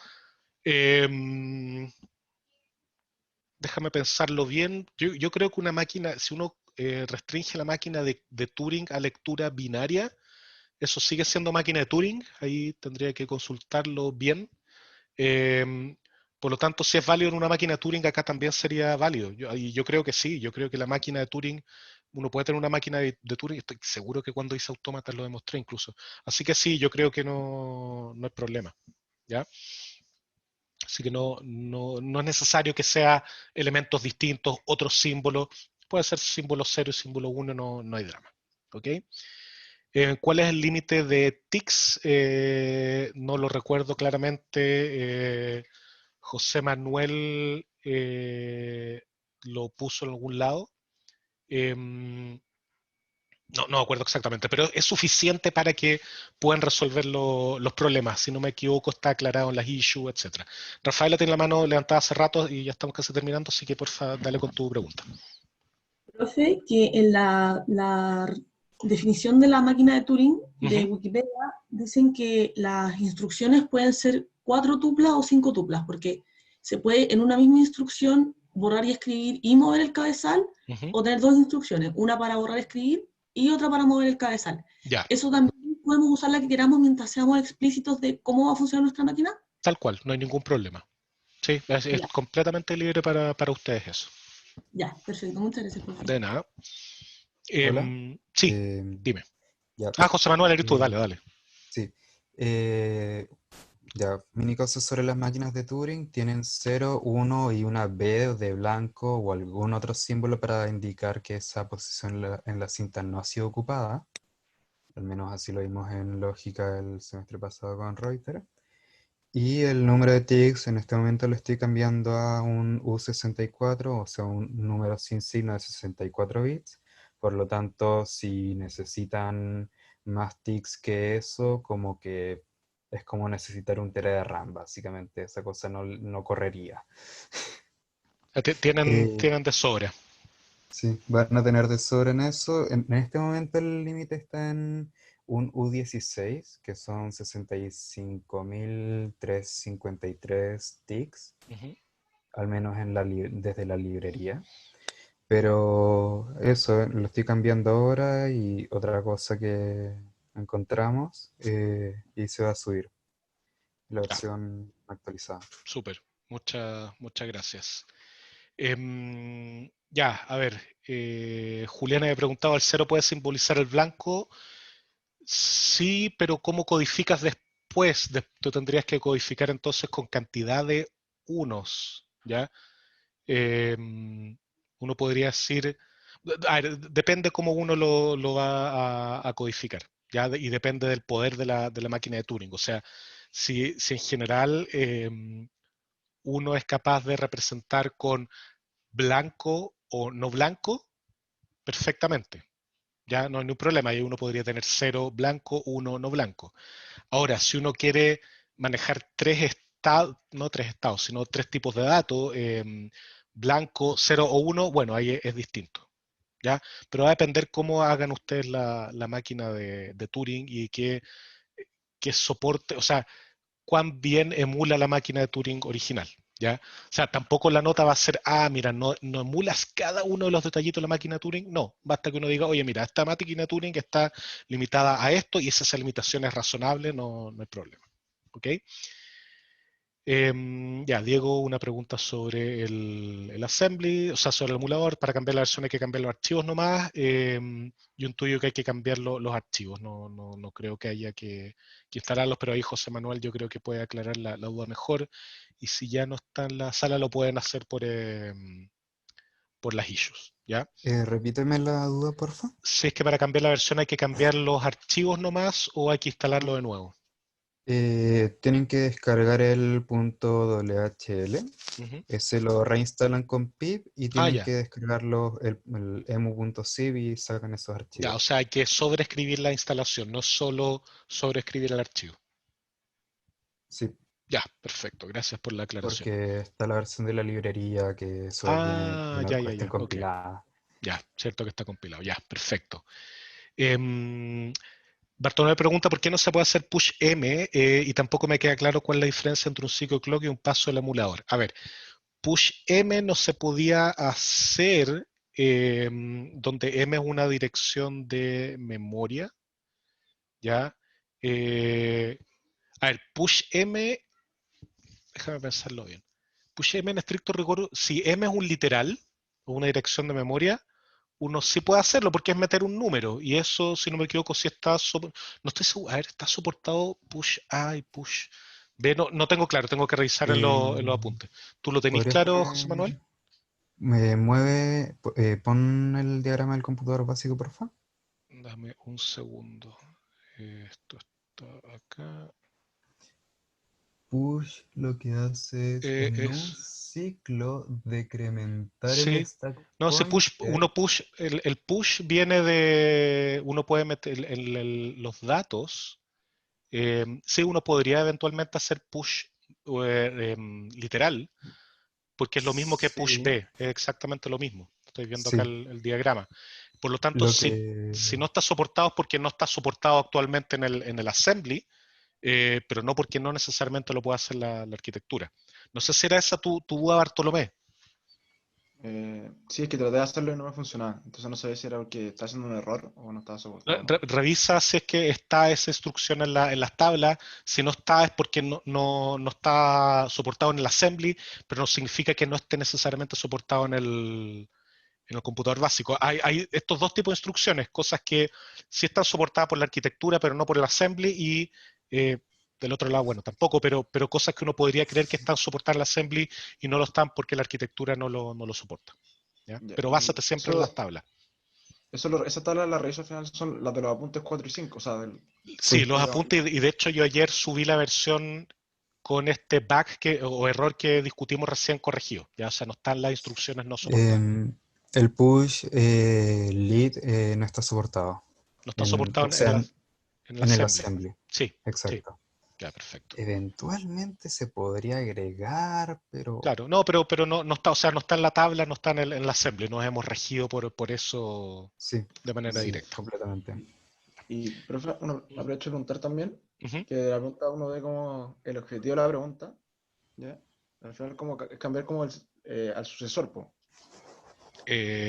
Speaker 1: Déjame pensarlo bien. Yo creo que una máquina, si uno restringe la máquina de Turing a lectura binaria, eso sigue siendo máquina de Turing, ahí tendría que consultarlo bien. Por lo tanto, si es válido en una máquina de Turing, acá también sería válido. Yo creo que sí, yo creo que la máquina de Turing, uno puede tener una máquina de Turing, estoy seguro que cuando hice autómatas lo demostré incluso. Así que sí, yo creo que no hay problema. ¿Ya? Así que no es necesario que sea elementos distintos, otros símbolos. Puede ser símbolo 0 y símbolo 1, no hay drama. ¿Ok? ¿Cuál es el límite de tics? No lo recuerdo claramente. José Manuel lo puso en algún lado. No me acuerdo exactamente, pero es suficiente para que puedan resolver los problemas. Si no me equivoco, está aclarado en las issues, etc. Rafaela tiene la mano levantada hace rato y ya estamos casi terminando, así que porfa, dale con tu pregunta.
Speaker 6: Profe, que en la definición de la máquina de Turing de Wikipedia dicen que las instrucciones pueden ser 4 tuplas o 5 tuplas, porque se puede en una misma instrucción borrar y escribir y mover el cabezal, o tener 2 instrucciones, una para borrar y escribir y otra para mover el cabezal.
Speaker 1: Ya.
Speaker 6: ¿Eso también podemos usar la que queramos mientras seamos explícitos de cómo va a funcionar nuestra máquina?
Speaker 1: Tal cual, no hay ningún problema. Sí, es completamente libre para ustedes eso.
Speaker 6: Ya, perfecto. Muchas gracias, profe.
Speaker 1: De nada.
Speaker 7: Hola.
Speaker 1: Sí, dime.
Speaker 7: Ya.
Speaker 1: José Manuel, eres tú, dale.
Speaker 7: Sí. Ya, mini cosas sobre las máquinas de Turing. Tienen 0, 1 y una B de blanco o algún otro símbolo para indicar que esa posición en la cinta no ha sido ocupada. Al menos así lo vimos en lógica el semestre pasado con Reuter. Y el número de tics en este momento lo estoy cambiando a un U64, o sea, un número sin signo de 64 bits. Por lo tanto, si necesitan más tics que eso, como que es como necesitar un tera de RAM, básicamente. Esa cosa no correría.
Speaker 1: Tienen,
Speaker 7: Eh,
Speaker 1: tienen de sobra.
Speaker 7: sí, van a tener de sobra en eso. En este momento el límite está en un U16, que son 65.353 tics,
Speaker 1: Ujú.
Speaker 7: al menos desde la librería. Pero eso, lo estoy cambiando ahora y otra cosa que encontramos y se va a subir la
Speaker 1: Ya,
Speaker 7: versión actualizada.
Speaker 1: súper. Muchas gracias. Ya, a ver. Juliana me preguntaba, ¿el cero puede simbolizar el blanco? Sí, pero ¿cómo codificas después? Tú tendrías que codificar entonces con cantidad de unos, ¿ya? Uno podría decir, a ver, depende cómo uno lo va a codificar, ¿ya? Y depende del poder de la máquina de Turing. O sea, si en general uno es capaz de representar con blanco o no blanco, perfectamente. Ya no hay ningún problema, ahí uno podría tener 0 blanco, 1 no blanco. Ahora, si uno quiere manejar tres estados, no tres estados, sino tres tipos de datos, blanco, 0 o 1, bueno, ahí es distinto. ¿Ya? Pero va a depender cómo hagan ustedes la máquina de Turing y qué soporte, o sea, cuán bien emula la máquina de Turing original. ¿Ya? O sea, tampoco la nota va a ser, mira, no emulas cada uno de los detallitos de la máquina de Turing. No, basta que uno diga, oye, mira, esta máquina de Turing está limitada a esto y esa limitación es razonable, no hay problema. ¿Ok? Ya, Diego, una pregunta sobre el assembly, o sea, sobre el emulador. Para cambiar la versión hay que cambiar los archivos nomás. Y un tuyo que hay que cambiar los archivos. No creo que haya que instalarlos, pero ahí José Manuel yo creo que puede aclarar la duda mejor. Y si ya no está en la sala, lo pueden hacer por las issues, ¿ya?
Speaker 7: Repíteme la duda, porfa.
Speaker 1: Si es que para cambiar la versión hay que cambiar los archivos nomás o hay que instalarlo de nuevo.
Speaker 7: Tienen que descargar el .whl,
Speaker 1: Ujú.
Speaker 7: ese lo reinstalan con pip y tienen
Speaker 1: Ya.
Speaker 7: que descargar el emu.zip y sacan esos
Speaker 1: Ya, o
Speaker 7: archivos.
Speaker 1: sea, hay que sobreescribir la instalación, no solo sobreescribir el archivo.
Speaker 7: Sí,
Speaker 1: Ya, perfecto, gracias por la aclaración.
Speaker 7: porque está la versión de la librería que eso viene una cuestión
Speaker 1: Ya, ok.
Speaker 7: compilada.
Speaker 1: Ya, cierto que está compilado. Ya, perfecto. Bartolomé pregunta por qué no se puede hacer push M y tampoco me queda claro cuál es la diferencia entre un ciclo clock y un paso del emulador. A ver, push M no se podía hacer donde M es una dirección de memoria, ¿ya? Eh, a ver, push M, déjame pensarlo bien. Push M en estricto rigor, si M es un literal o una dirección de memoria, uno sí puede hacerlo porque es meter un número. Y eso, si no me equivoco, sí está. No estoy seguro. A ver, está soportado push A y push B. No tengo claro, tengo que revisar en los
Speaker 7: Eh,
Speaker 1: apuntes. ¿Tú lo tenés
Speaker 7: ¿Podrías
Speaker 1: claro, José Manuel?
Speaker 7: poner, pon el diagrama del computador básico, por favor?
Speaker 1: Dame un segundo. Esto está acá.
Speaker 7: Push lo que hace es en un
Speaker 1: Es.
Speaker 7: ciclo decrementar el
Speaker 1: Sí.
Speaker 7: stack
Speaker 1: No, si
Speaker 7: pointer.
Speaker 1: el push viene de, uno puede meter los datos. Sí, uno podría eventualmente hacer push literal, porque es lo mismo que push
Speaker 7: Sí,
Speaker 1: B, es exactamente lo mismo. Estoy viendo acá
Speaker 7: sí.
Speaker 1: el diagrama. Por lo tanto,
Speaker 7: Lo
Speaker 1: si
Speaker 7: que
Speaker 1: no está soportado es porque no está soportado actualmente en el assembly, pero no porque no necesariamente lo pueda hacer la arquitectura. No sé si era esa tu duda, Bartolomé.
Speaker 3: Sí, es que traté de hacerlo y no me funcionaba. Entonces no sabía si era porque estaba haciendo un error o no estaba soportado, ¿no?
Speaker 1: Revisa si es que está esa instrucción en las tablas. Si no está es porque no está soportado en el assembly, pero no significa que no esté necesariamente soportado en el computador básico. Hay estos dos tipos de instrucciones, cosas que sí están soportadas por la arquitectura, pero no por el assembly, y del otro lado, bueno, tampoco, pero cosas que uno podría creer que están soportadas en el assembly y no lo están porque la arquitectura no lo soporta. ¿Ya?
Speaker 3: Ya,
Speaker 1: Pero
Speaker 3: y
Speaker 1: básate siempre en las tablas.
Speaker 3: esa tabla de la raíz al final son las de los apuntes 4 y 5, o sea, del
Speaker 1: Sí,
Speaker 7: sí,
Speaker 1: los
Speaker 3: código.
Speaker 1: apuntes, y de hecho yo ayer subí la versión con este bug o error que discutimos recién corregido. Ya, o sea, no están las instrucciones no soportadas.
Speaker 7: El push lead no está soportado.
Speaker 1: No está soportado
Speaker 7: O sea,
Speaker 1: en el
Speaker 7: en el
Speaker 1: assembly.
Speaker 7: assembly.
Speaker 1: Sí, sí,
Speaker 7: Exacto.
Speaker 1: ya, perfecto.
Speaker 7: Eventualmente se podría agregar, pero
Speaker 1: Claro, no, pero no está, o sea, no está en la tabla, no está en el assembly, nos hemos regido por eso
Speaker 7: sí,
Speaker 1: de manera
Speaker 7: sí,
Speaker 1: directa.
Speaker 7: completamente.
Speaker 3: Y, profe, bueno, aprovecho de preguntar también,
Speaker 1: Ujú.
Speaker 3: que de la pregunta uno ve como el objetivo de la pregunta, ¿ya? Al final como es cambiar como al sucesor, po.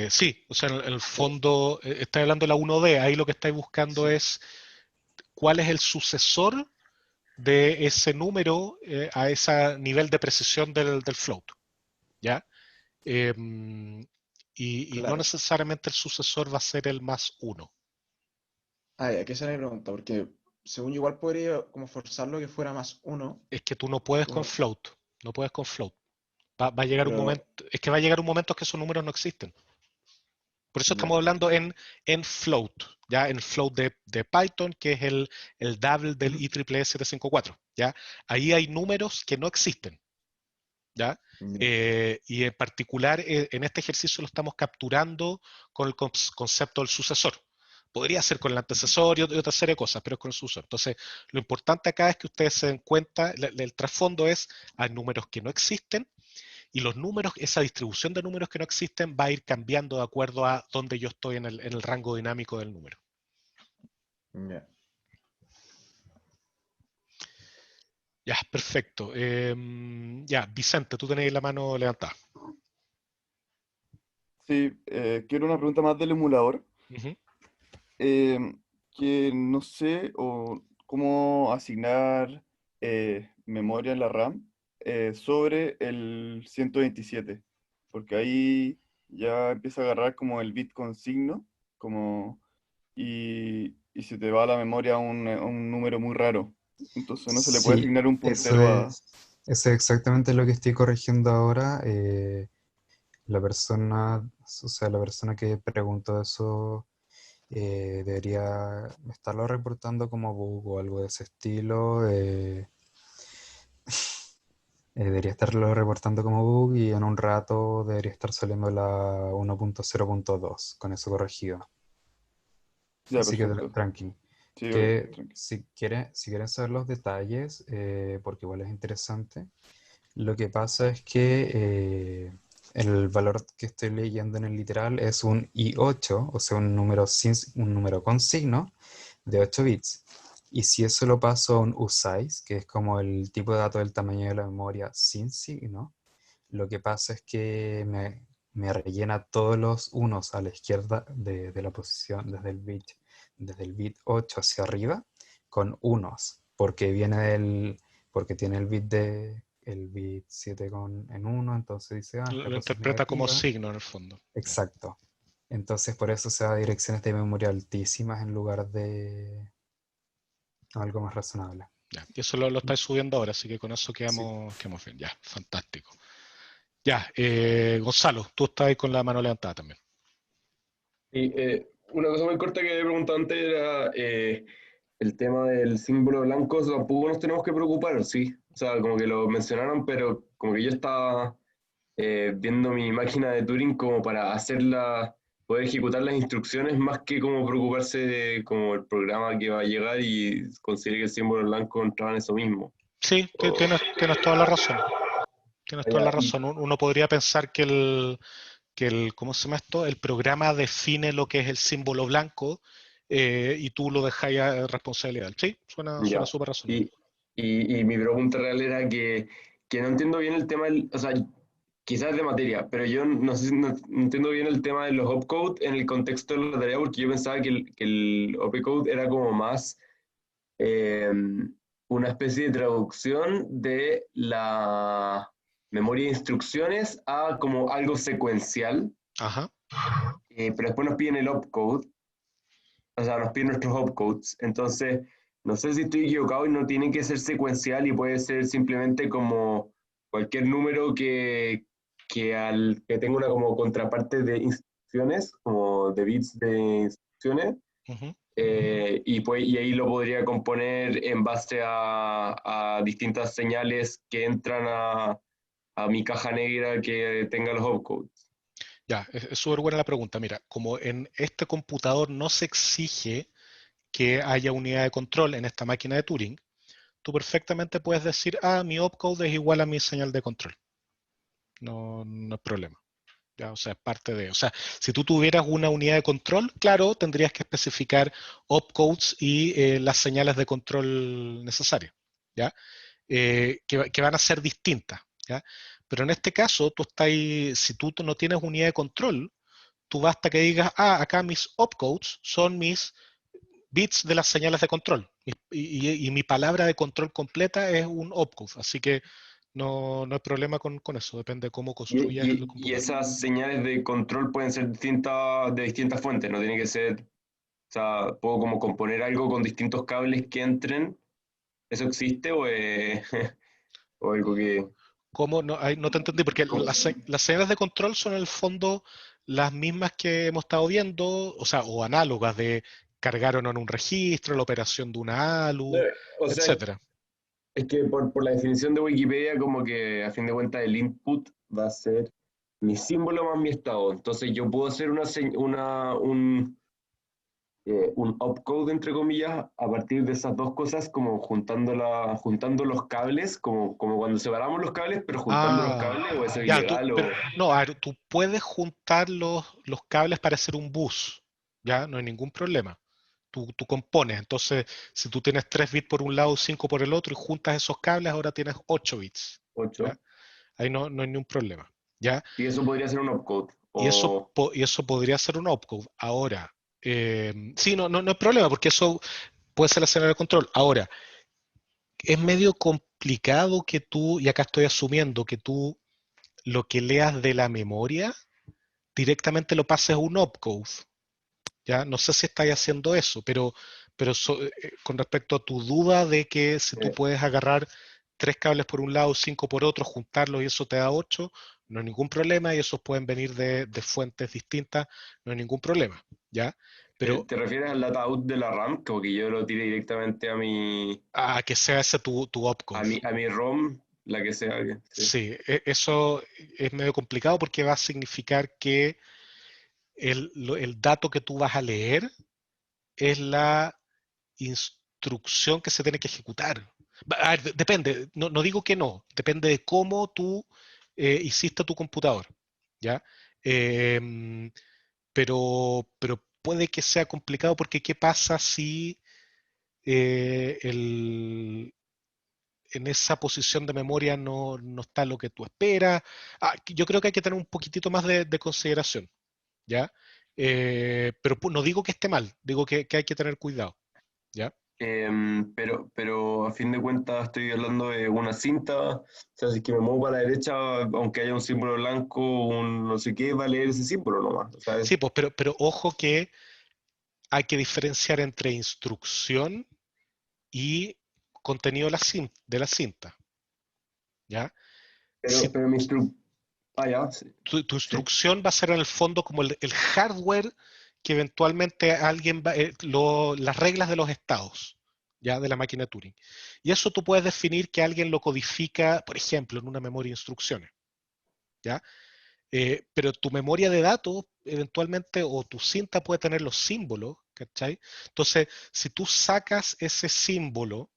Speaker 1: Sí, o sea, en el fondo, estáis hablando de la 1D, ahí lo que estáis buscando
Speaker 3: Sí.
Speaker 1: es cuál es el sucesor de ese número a ese nivel de precisión del float, ¿ya? Y no
Speaker 3: Claro.
Speaker 1: necesariamente el sucesor va a ser el más 1.
Speaker 3: Ah, ya, que esa era mi pregunta, porque según yo igual podría como forzarlo que fuera más uno,
Speaker 1: Es que tú no puedes con
Speaker 3: como,
Speaker 1: float, no puedes con float. Va a llegar un
Speaker 3: pero,
Speaker 1: momento, es que va a llegar un momento que esos números no existen. Por eso estamos
Speaker 3: ya,
Speaker 1: hablando en float, ya en float de Python, que es el double del
Speaker 3: ujú,
Speaker 1: IEEE 754, ¿ya? Ahí hay números que no existen, ¿ya?
Speaker 3: ya,
Speaker 1: Y en particular, en este ejercicio lo estamos capturando con el concepto del sucesor. Podría ser con el antecesor y otra serie de cosas, pero es con el sucesor. Entonces, lo importante acá es que ustedes se den cuenta, el trasfondo es, hay números que no existen, y los números, esa distribución de números que no existen va a ir cambiando de acuerdo a dónde yo estoy en el rango dinámico del número.
Speaker 3: ya.
Speaker 1: Ya, perfecto. Ya, Vicente, tú tenés la mano levantada.
Speaker 8: Sí, quiero una pregunta más del emulador,
Speaker 1: Ujú.
Speaker 8: que no sé cómo asignar memoria en la RAM sobre el 127, porque ahí ya empieza a agarrar como el bit con signo, como, y se te va la memoria a un número muy raro. Entonces no se le puede
Speaker 7: Sí,
Speaker 8: asignar un
Speaker 7: eso
Speaker 8: puntero a...
Speaker 7: es exactamente lo que estoy corrigiendo ahora. La persona que preguntó eso debería estarlo reportando como bug o algo de ese estilo. Debería estarlo reportando como bug y en un rato debería estar saliendo la 1.0.2 con eso corregido.
Speaker 8: Ya,
Speaker 7: Así que
Speaker 8: perfecto.
Speaker 7: tranqui.
Speaker 8: Sí,
Speaker 7: Que
Speaker 8: tranqui.
Speaker 7: si quieren saber los detalles, porque igual es interesante, lo que pasa es que el valor que estoy leyendo en el literal es un i8, o sea, un número con signo de 8 bits. Y si eso lo paso a un usize, que es como el tipo de dato del tamaño de la memoria sin signo, lo que pasa es que me rellena todos los unos a la izquierda de la posición desde el bit 8 hacia arriba con unos, porque tiene el bit 7 en 1, entonces dice, esta
Speaker 1: Lo
Speaker 7: cosa es
Speaker 1: interpreta como
Speaker 7: negativa.
Speaker 1: signo en el fondo. Ya,
Speaker 7: Exacto. Entonces por eso se va a direcciones de memoria altísimas en lugar de algo más razonable.
Speaker 1: ya. Y eso lo estáis subiendo ahora, así que con eso
Speaker 7: Sí.
Speaker 1: quedamos bien. Ya, fantástico. Ya, Gonzalo, tú estás ahí con la mano levantada también.
Speaker 5: Y una cosa muy corta que había preguntado antes era el tema del símbolo blanco, o sea, tampoco nos tenemos que preocupar, sí. O sea, como que lo mencionaron, pero como que yo estaba viendo mi máquina de Turing como para hacerla, poder ejecutar las instrucciones más que como preocuparse de como el programa que va a llegar y considerar que el símbolo blanco entraba en eso mismo.
Speaker 1: Sí,
Speaker 5: O-
Speaker 1: tienes toda la razón. Tienes toda la
Speaker 5: ya, y
Speaker 1: razón. Uno podría pensar que ¿cómo se llama esto? El programa define lo que es el símbolo blanco y tú lo dejas a responsabilidad. Sí, suena
Speaker 5: ya.
Speaker 1: súper razonable.
Speaker 5: Y mi pregunta real era que no entiendo bien el tema, o sea, quizás de materia, pero yo no sé, no entiendo bien el tema de los opcode en el contexto de la tarea, porque yo pensaba que el opcode era como más eh, una especie de traducción de la memoria de instrucciones a como algo secuencial,
Speaker 1: Ajá.
Speaker 5: pero después nos piden el opcode, o sea, nos piden nuestros opcodes. Entonces, no sé si estoy equivocado y no tiene que ser secuencial y puede ser simplemente como cualquier número que tenga una como contraparte de instrucciones, como de bits de instrucciones,
Speaker 1: Ujú.
Speaker 5: y ahí lo podría componer en base a distintas señales que entran a mi caja negra que tenga los opcodes.
Speaker 1: Ya, es súper buena la pregunta. Mira, como en este computador no se exige que haya unidad de control en esta máquina de Turing, tú perfectamente puedes decir, mi opcode es igual a mi señal de control. No, no es problema. Ya, o sea, es parte de. O sea, si tú tuvieras una unidad de control, claro, tendrías que especificar opcodes y las señales de control necesarias, ¿ya? Que van a ser distintas, ¿ya? Pero en este caso, si tú no tienes unidad de control, tú basta que digas, acá mis opcodes son mis bits de las señales de control. Y mi palabra de control completa es un opcode. Así que no hay problema con eso. Depende de cómo construyas el
Speaker 5: Y
Speaker 1: computador.
Speaker 5: esas señales de control pueden ser distintas de distintas fuentes, no tiene que ser, o sea, puedo como componer algo con distintos cables que entren. ¿Eso existe o es o algo que...
Speaker 1: ¿Cómo? No, no te entendí, porque
Speaker 5: como-
Speaker 1: las señales de control son en el fondo las mismas que hemos estado viendo, o sea, o análogas de cargar o no en un registro, la operación de una
Speaker 5: No,
Speaker 1: ALU,
Speaker 5: o sea,
Speaker 1: etcétera.
Speaker 5: es que por la definición de Wikipedia, como que a fin de cuentas el input va a ser mi símbolo más mi estado. Entonces yo puedo hacer un opcode, entre comillas, a partir de esas dos cosas, como juntando los cables, como cuando separamos los cables, pero juntando los
Speaker 1: Ah,
Speaker 5: cables, o eso es
Speaker 1: ya,
Speaker 5: ilegal,
Speaker 1: pero
Speaker 5: o...
Speaker 1: no, a ver, tú puedes juntar los cables para hacer un bus, ya, no hay ningún problema. Tú compones, entonces, si tú tienes 3 bits por un lado, 5 por el otro, y juntas esos cables, ahora tienes 8 bits, ¿ya?
Speaker 5: 8.
Speaker 1: Ahí no hay ningún problema, ¿ya?
Speaker 5: Y eso podría ser un opcode.
Speaker 1: Y eso podría ser un opcode. Ahora, sí, no hay problema, porque eso puede ser la señal de control. Ahora, es medio complicado que tú, y acá estoy asumiendo que tú lo que leas de la memoria directamente lo pases a un opcode. ¿Ya? No sé si estáis haciendo eso, pero con respecto a tu duda de que si tú
Speaker 5: Eh,
Speaker 1: puedes agarrar 3 cables por un lado, 5 por otro, juntarlos y eso te da 8, no hay ningún problema y esos pueden venir de fuentes distintas, no hay ningún problema, ¿ya? Pero
Speaker 5: ¿Te refieres al data out de la RAM? Como que yo lo tire directamente
Speaker 1: a que sea ese tu
Speaker 5: a
Speaker 1: opcode.
Speaker 5: mi ROM, la que sea. Sí.
Speaker 1: Sí, eso es medio complicado porque va a significar que el dato que tú vas a leer es la instrucción que se tiene que ejecutar. A ver, depende, no digo que no, depende de cómo tú hiciste tu computador, ¿ya? Em, pero puede que sea complicado porque ¿qué pasa si eh, el- en esa posición de memoria no está lo que tú esperas? Yo creo que hay que tener un poquitito más de consideración, ¿ya? Pero no digo que esté mal, digo que hay que tener cuidado, ¿ya?
Speaker 5: Pero a fin de cuentas estoy hablando de una cinta, o sea, si es que me muevo para la derecha, aunque haya un símbolo blanco, un no sé qué, va a leer ese símbolo nomás. O sea,
Speaker 1: Sí, pues, pero ojo que hay que diferenciar entre instrucción y contenido de la cinta, ¿ya? Si
Speaker 5: pero mi instru... Ah, ya, sí,
Speaker 1: tu
Speaker 5: sí.
Speaker 1: instrucción va a ser en el fondo como el hardware que eventualmente alguien va, las reglas de los estados, ¿ya? De la máquina Turing. Y eso tú puedes definir que alguien lo codifica, por ejemplo, en una memoria de instrucciones, ¿ya? Pero tu memoria de datos, eventualmente, o tu cinta puede tener los símbolos, ¿cachai? Entonces, si tú sacas ese símbolo,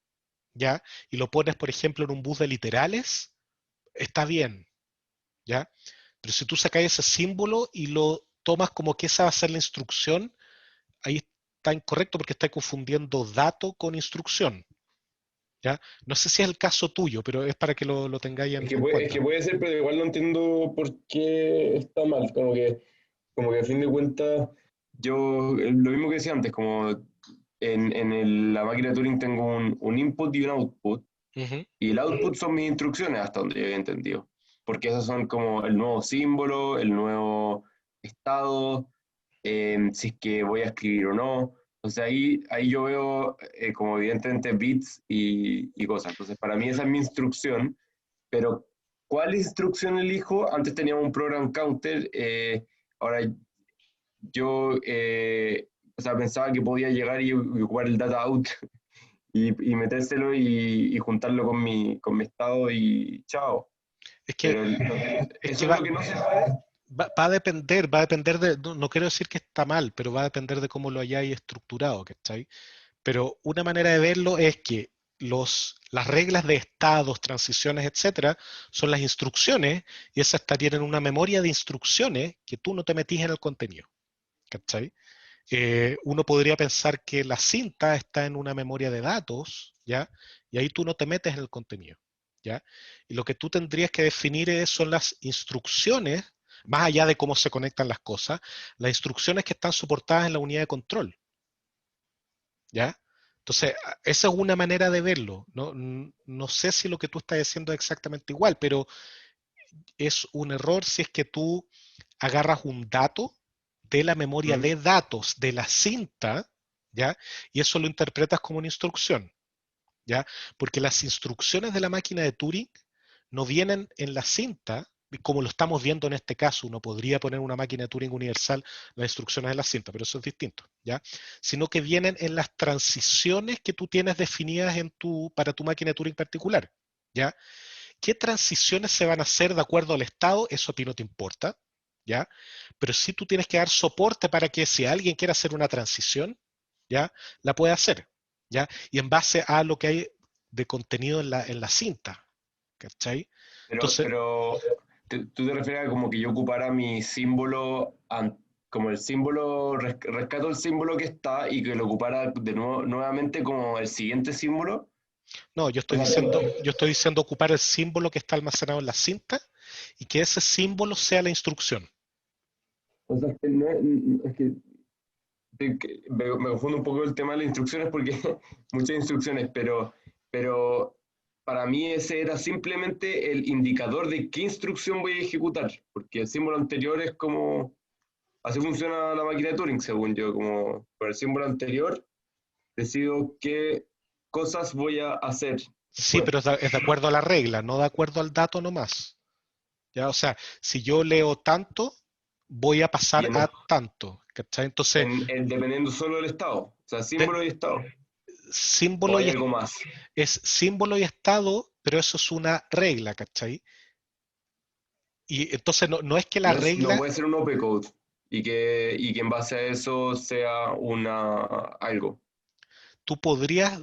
Speaker 1: ¿ya? Y lo pones, por ejemplo, en un bus de literales, está bien, ¿ya? Pero si tú sacas ese símbolo y lo tomas como que esa va a ser la instrucción, ahí está incorrecto porque está confundiendo dato con instrucción, ¿ya? No sé si es el caso tuyo, pero es para que lo tengáis en
Speaker 5: Es
Speaker 1: cuenta.
Speaker 5: que puede ser, pero igual no entiendo por qué está mal. Como que a fin de cuentas, yo, lo mismo que decía antes, como la máquina de Turing tengo un input y un output,
Speaker 1: Ujú.
Speaker 5: y el output son mis instrucciones hasta donde yo he entendido, porque esos son como el nuevo símbolo, el nuevo estado, si es que voy a escribir o no. Entonces ahí yo veo como evidentemente bits y cosas. Entonces para mí esa es mi instrucción, pero ¿cuál instrucción elijo? Antes teníamos un program counter, ahora yo o sea, pensaba que podía llegar y ocupar el data out y metérselo y juntarlo con mi estado y chao.
Speaker 1: Es que,
Speaker 5: Pero
Speaker 1: es
Speaker 5: eso
Speaker 1: que
Speaker 5: es lo que no se puede.
Speaker 1: va a depender de, no quiero decir que está mal, pero va a depender de cómo lo hayáis estructurado, ¿cachai? Pero una manera de verlo es que las reglas de estados, transiciones, etcétera, son las instrucciones y esas estarían en una memoria de instrucciones que tú no te metís en el contenido, ¿cachai? Uno podría pensar que la cinta está en una memoria de datos, ¿ya? Y ahí tú no te metes en el contenido, ¿ya? Y lo que tú tendrías que definir son las instrucciones, más allá de cómo se conectan las cosas, las instrucciones que están soportadas en la unidad de control, ¿ya? Entonces, esa es una manera de verlo. No sé si lo que tú estás diciendo es exactamente igual, pero es un error si es que tú agarras un dato de la memoria de datos de la cinta, ¿ya? Y eso lo interpretas como una instrucción, ¿ya? Porque las instrucciones de la máquina de Turing no vienen en la cinta, como lo estamos viendo en este caso. Uno podría poner una máquina de Turing universal las instrucciones en la cinta, pero eso es distinto, ¿ya? Sino que vienen en las transiciones que tú tienes definidas para tu máquina de Turing particular, ¿ya? ¿Qué transiciones se van a hacer de acuerdo al estado? Eso a ti no te importa, ¿ya? Pero sí tú tienes que dar soporte para que si alguien quiere hacer una transición, ¿ya? La puede hacer, ¿ya? Y en base a lo que hay de contenido en la cinta, ¿cachai? Entonces,
Speaker 5: Pero tú te refieres a como que yo ocupara mi símbolo, como el símbolo, rescato el símbolo que está y que lo ocupara de nuevo, nuevamente como el siguiente símbolo.
Speaker 1: no,
Speaker 5: O sea,
Speaker 1: yo estoy diciendo ocupar el símbolo que está almacenado en la cinta y que ese símbolo sea la instrucción.
Speaker 5: es que, es que me confundo un poco el tema de las instrucciones porque muchas instrucciones, pero para mí ese era simplemente el indicador de qué instrucción voy a ejecutar, porque el símbolo anterior es como, así funciona la máquina de Turing, según yo, como por el símbolo anterior decido qué cosas voy a hacer
Speaker 1: Sí,
Speaker 5: después.
Speaker 1: pero es de acuerdo a la regla, no de acuerdo al dato nomás. ¿Ya? O sea, si yo leo tanto, voy a
Speaker 5: Y
Speaker 1: pasar a tanto, ¿cachai? Entonces,
Speaker 5: dependiendo solo del estado, o sea,
Speaker 1: de-
Speaker 5: símbolo y estado, o
Speaker 1: símbolo
Speaker 5: hay
Speaker 1: y
Speaker 5: algo más.
Speaker 1: es símbolo y estado, pero eso es una regla, ¿cachai? Y entonces no es que la
Speaker 5: No
Speaker 1: regla,
Speaker 5: puede ser un opcode y que en base a eso sea algo.
Speaker 1: tú podrías,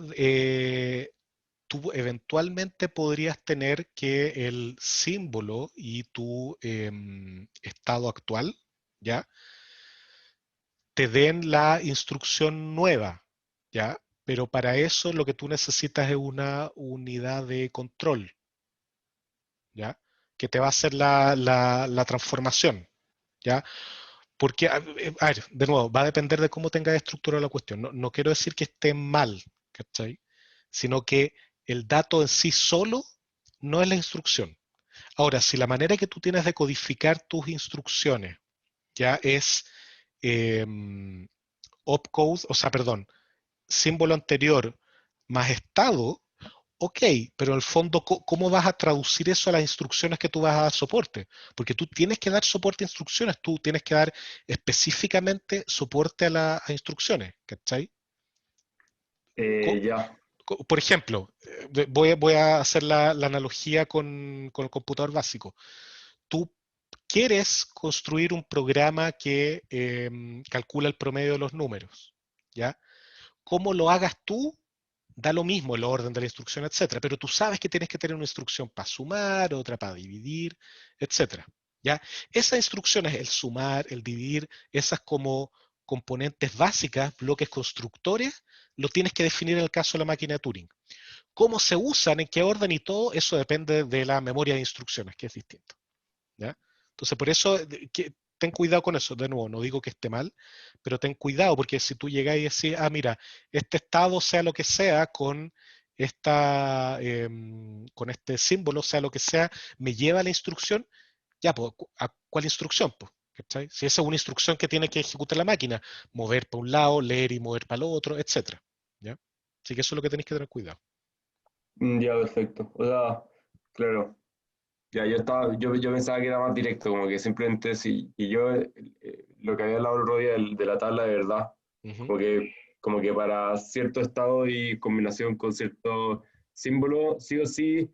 Speaker 1: tú eventualmente podrías tener que el símbolo y tu estado actual, ¿ya? Te den la instrucción nueva, ¿ya? Pero para eso lo que tú necesitas es una unidad de control, ¿ya? Que te va a hacer la transformación, ¿ya? Porque, a ver, de nuevo, va a depender de cómo tengas estructurada la cuestión. No quiero decir que esté mal, ¿cachai? Sino que el dato en sí solo no es la instrucción. Ahora, si la manera que tú tienes de codificar tus instrucciones ya es opcode, o sea, perdón, símbolo anterior más estado, ok, pero en el fondo, ¿cómo vas a traducir eso a las instrucciones que tú vas a dar soporte? Porque tú tienes que dar soporte a instrucciones, tú tienes que dar específicamente soporte a las instrucciones, ¿cachai?
Speaker 5: Ya.
Speaker 1: Por ejemplo, voy a hacer la analogía con el computador básico. Tú quieres construir un programa que calcula el promedio de los números, ¿ya? Cómo lo hagas tú, da lo mismo el orden de la instrucción, etcétera, pero tú sabes que tienes que tener una instrucción para sumar, otra para dividir, etcétera, ¿ya? Esas instrucciones, el sumar, el dividir, esas como componentes básicas, bloques constructores, lo tienes que definir en el caso de la máquina de Turing. Cómo se usan, en qué orden y todo, eso depende de la memoria de instrucciones, que es distinto, ¿ya? Entonces, por eso, ten cuidado con eso. De nuevo, no digo que esté mal, pero ten cuidado, porque si tú llegas y decís, ah, mira, este estado, sea lo que sea, con este símbolo, sea lo que sea, me lleva a la instrucción, ya, pues, ¿a cuál instrucción? Pues, ¿cachai? Si esa es una instrucción que tiene que ejecutar la máquina, mover para un lado, leer y mover para el otro, etcétera, ¿ya? Así que eso es lo que tenéis que tener cuidado.
Speaker 5: Ya, perfecto. O sea, claro. Ya, yo pensaba que era más directo, como que simplemente si, y yo lo que había hablado el otro día de la tabla de verdad,
Speaker 1: Ujú.
Speaker 5: Como que para cierto estado y combinación con cierto símbolo, sí o sí,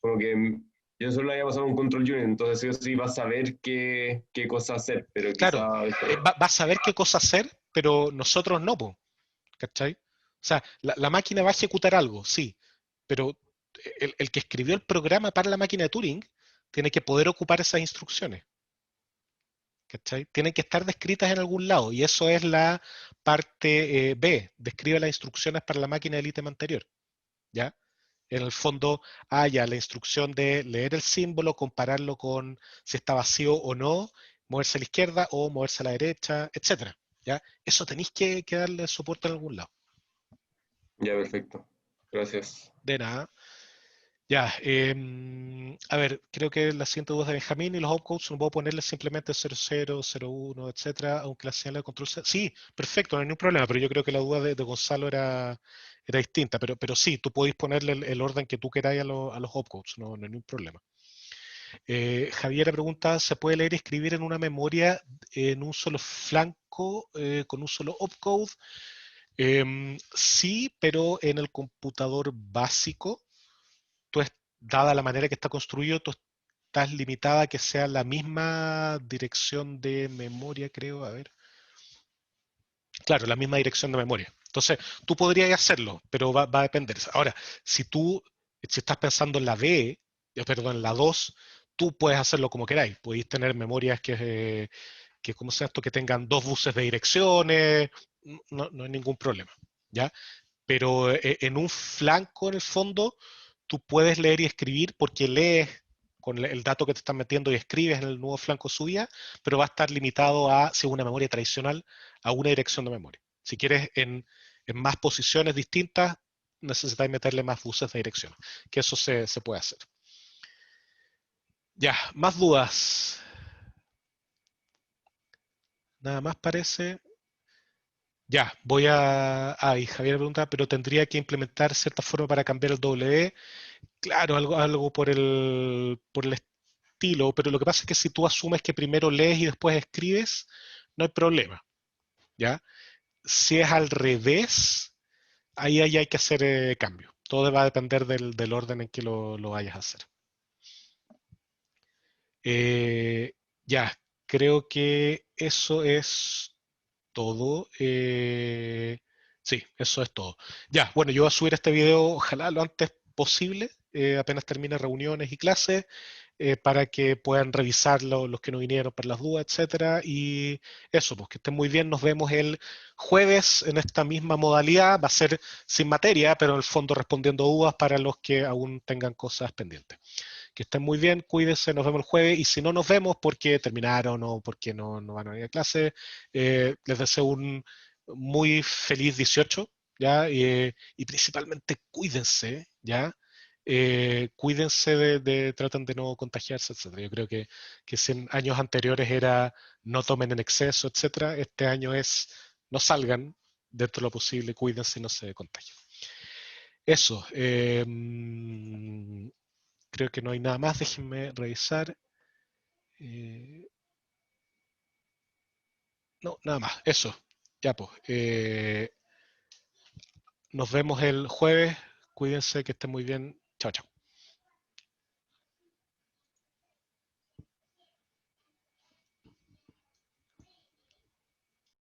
Speaker 5: como que yo solo había pasado un control unit, entonces sí o sí va a saber qué cosa hacer, pero
Speaker 1: Claro,
Speaker 5: quizá
Speaker 1: va a saber qué cosa hacer, pero nosotros no, po, ¿cachai? O sea, la máquina va a ejecutar algo, sí, pero el que escribió el programa para la máquina de Turing tiene que poder ocupar esas instrucciones, ¿cachai? Tienen que estar descritas en algún lado, y eso es la parte B, describe las instrucciones para la máquina del ítem anterior, ¿ya? En el fondo, ya la instrucción de leer el símbolo, compararlo con si está vacío o no, moverse a la izquierda o moverse a la derecha, etcétera. ¿Ya? Eso tenéis que darle soporte en algún lado.
Speaker 5: ya perfecto. Gracias.
Speaker 1: De nada. Ya, a ver, creo que la siguiente duda es de Benjamín y los opcodes no puedo ponerle simplemente 00, 01, etcétera, aunque la señal de control sea... Sí, perfecto, no hay ningún problema, pero yo creo que la duda de Gonzalo era distinta, pero sí, tú podéis ponerle el orden que tú queráis a los opcodes, no hay ningún problema. Javiera pregunta, ¿se puede leer y escribir en una memoria en un solo flanco con un solo opcode? Sí, pero en el computador básico, dada la manera que está construido, tú estás limitada a que sea la misma dirección de memoria, creo, a ver. Claro, la misma dirección de memoria. Entonces, tú podrías hacerlo, pero va a depender. Ahora, si estás pensando en la B, perdón, en la 2, tú puedes hacerlo como queráis. Podéis tener memorias ¿cómo se llama esto? Que tengan dos buses de direcciones, no hay ningún problema, ¿ya? Pero en un flanco, en el fondo, tú puedes leer y escribir porque lees con el dato que te están metiendo y escribes en el nuevo flanco suya, pero va a estar limitado a, según una memoria tradicional, a una dirección de memoria. Si quieres en más posiciones distintas, necesitáis meterle más buses de dirección, que eso se puede hacer. Ya, más dudas. Nada más parece. Ya, y Javier pregunta, pero tendría que implementar cierta forma para cambiar el W. Claro, algo por el estilo, pero lo que pasa es que si tú asumes que primero lees y después escribes, no hay problema, ¿ya? Si es al revés, ahí hay que hacer cambio. Todo va a depender del orden en que lo vayas a hacer. Ya, creo que eso es todo. Sí, eso es todo. Ya, bueno, yo voy a subir este video, ojalá lo antes posible, apenas termine reuniones y clases, para que puedan revisarlo los que no vinieron para las dudas, etcétera. Y eso, pues que estén muy bien. Nos vemos el jueves en esta misma modalidad. Va a ser sin materia, pero en el fondo respondiendo dudas para los que aún tengan cosas pendientes. Que estén muy bien, cuídense, nos vemos el jueves. Y si no nos vemos porque terminaron o porque no van a venir a clase, les deseo un muy feliz 18, ¿ya? Y principalmente cuídense, ¿ya? Cuídense traten de no contagiarse, etcétera. Yo creo que si en años anteriores era no tomen en exceso, etcétera, este año es no salgan dentro de lo posible, cuídense y no se contagien. Eso. Creo que no hay nada más, déjenme revisar. No, nada más, eso. Ya pues. Nos vemos el jueves. Cuídense, que estén muy bien. Chao, chao.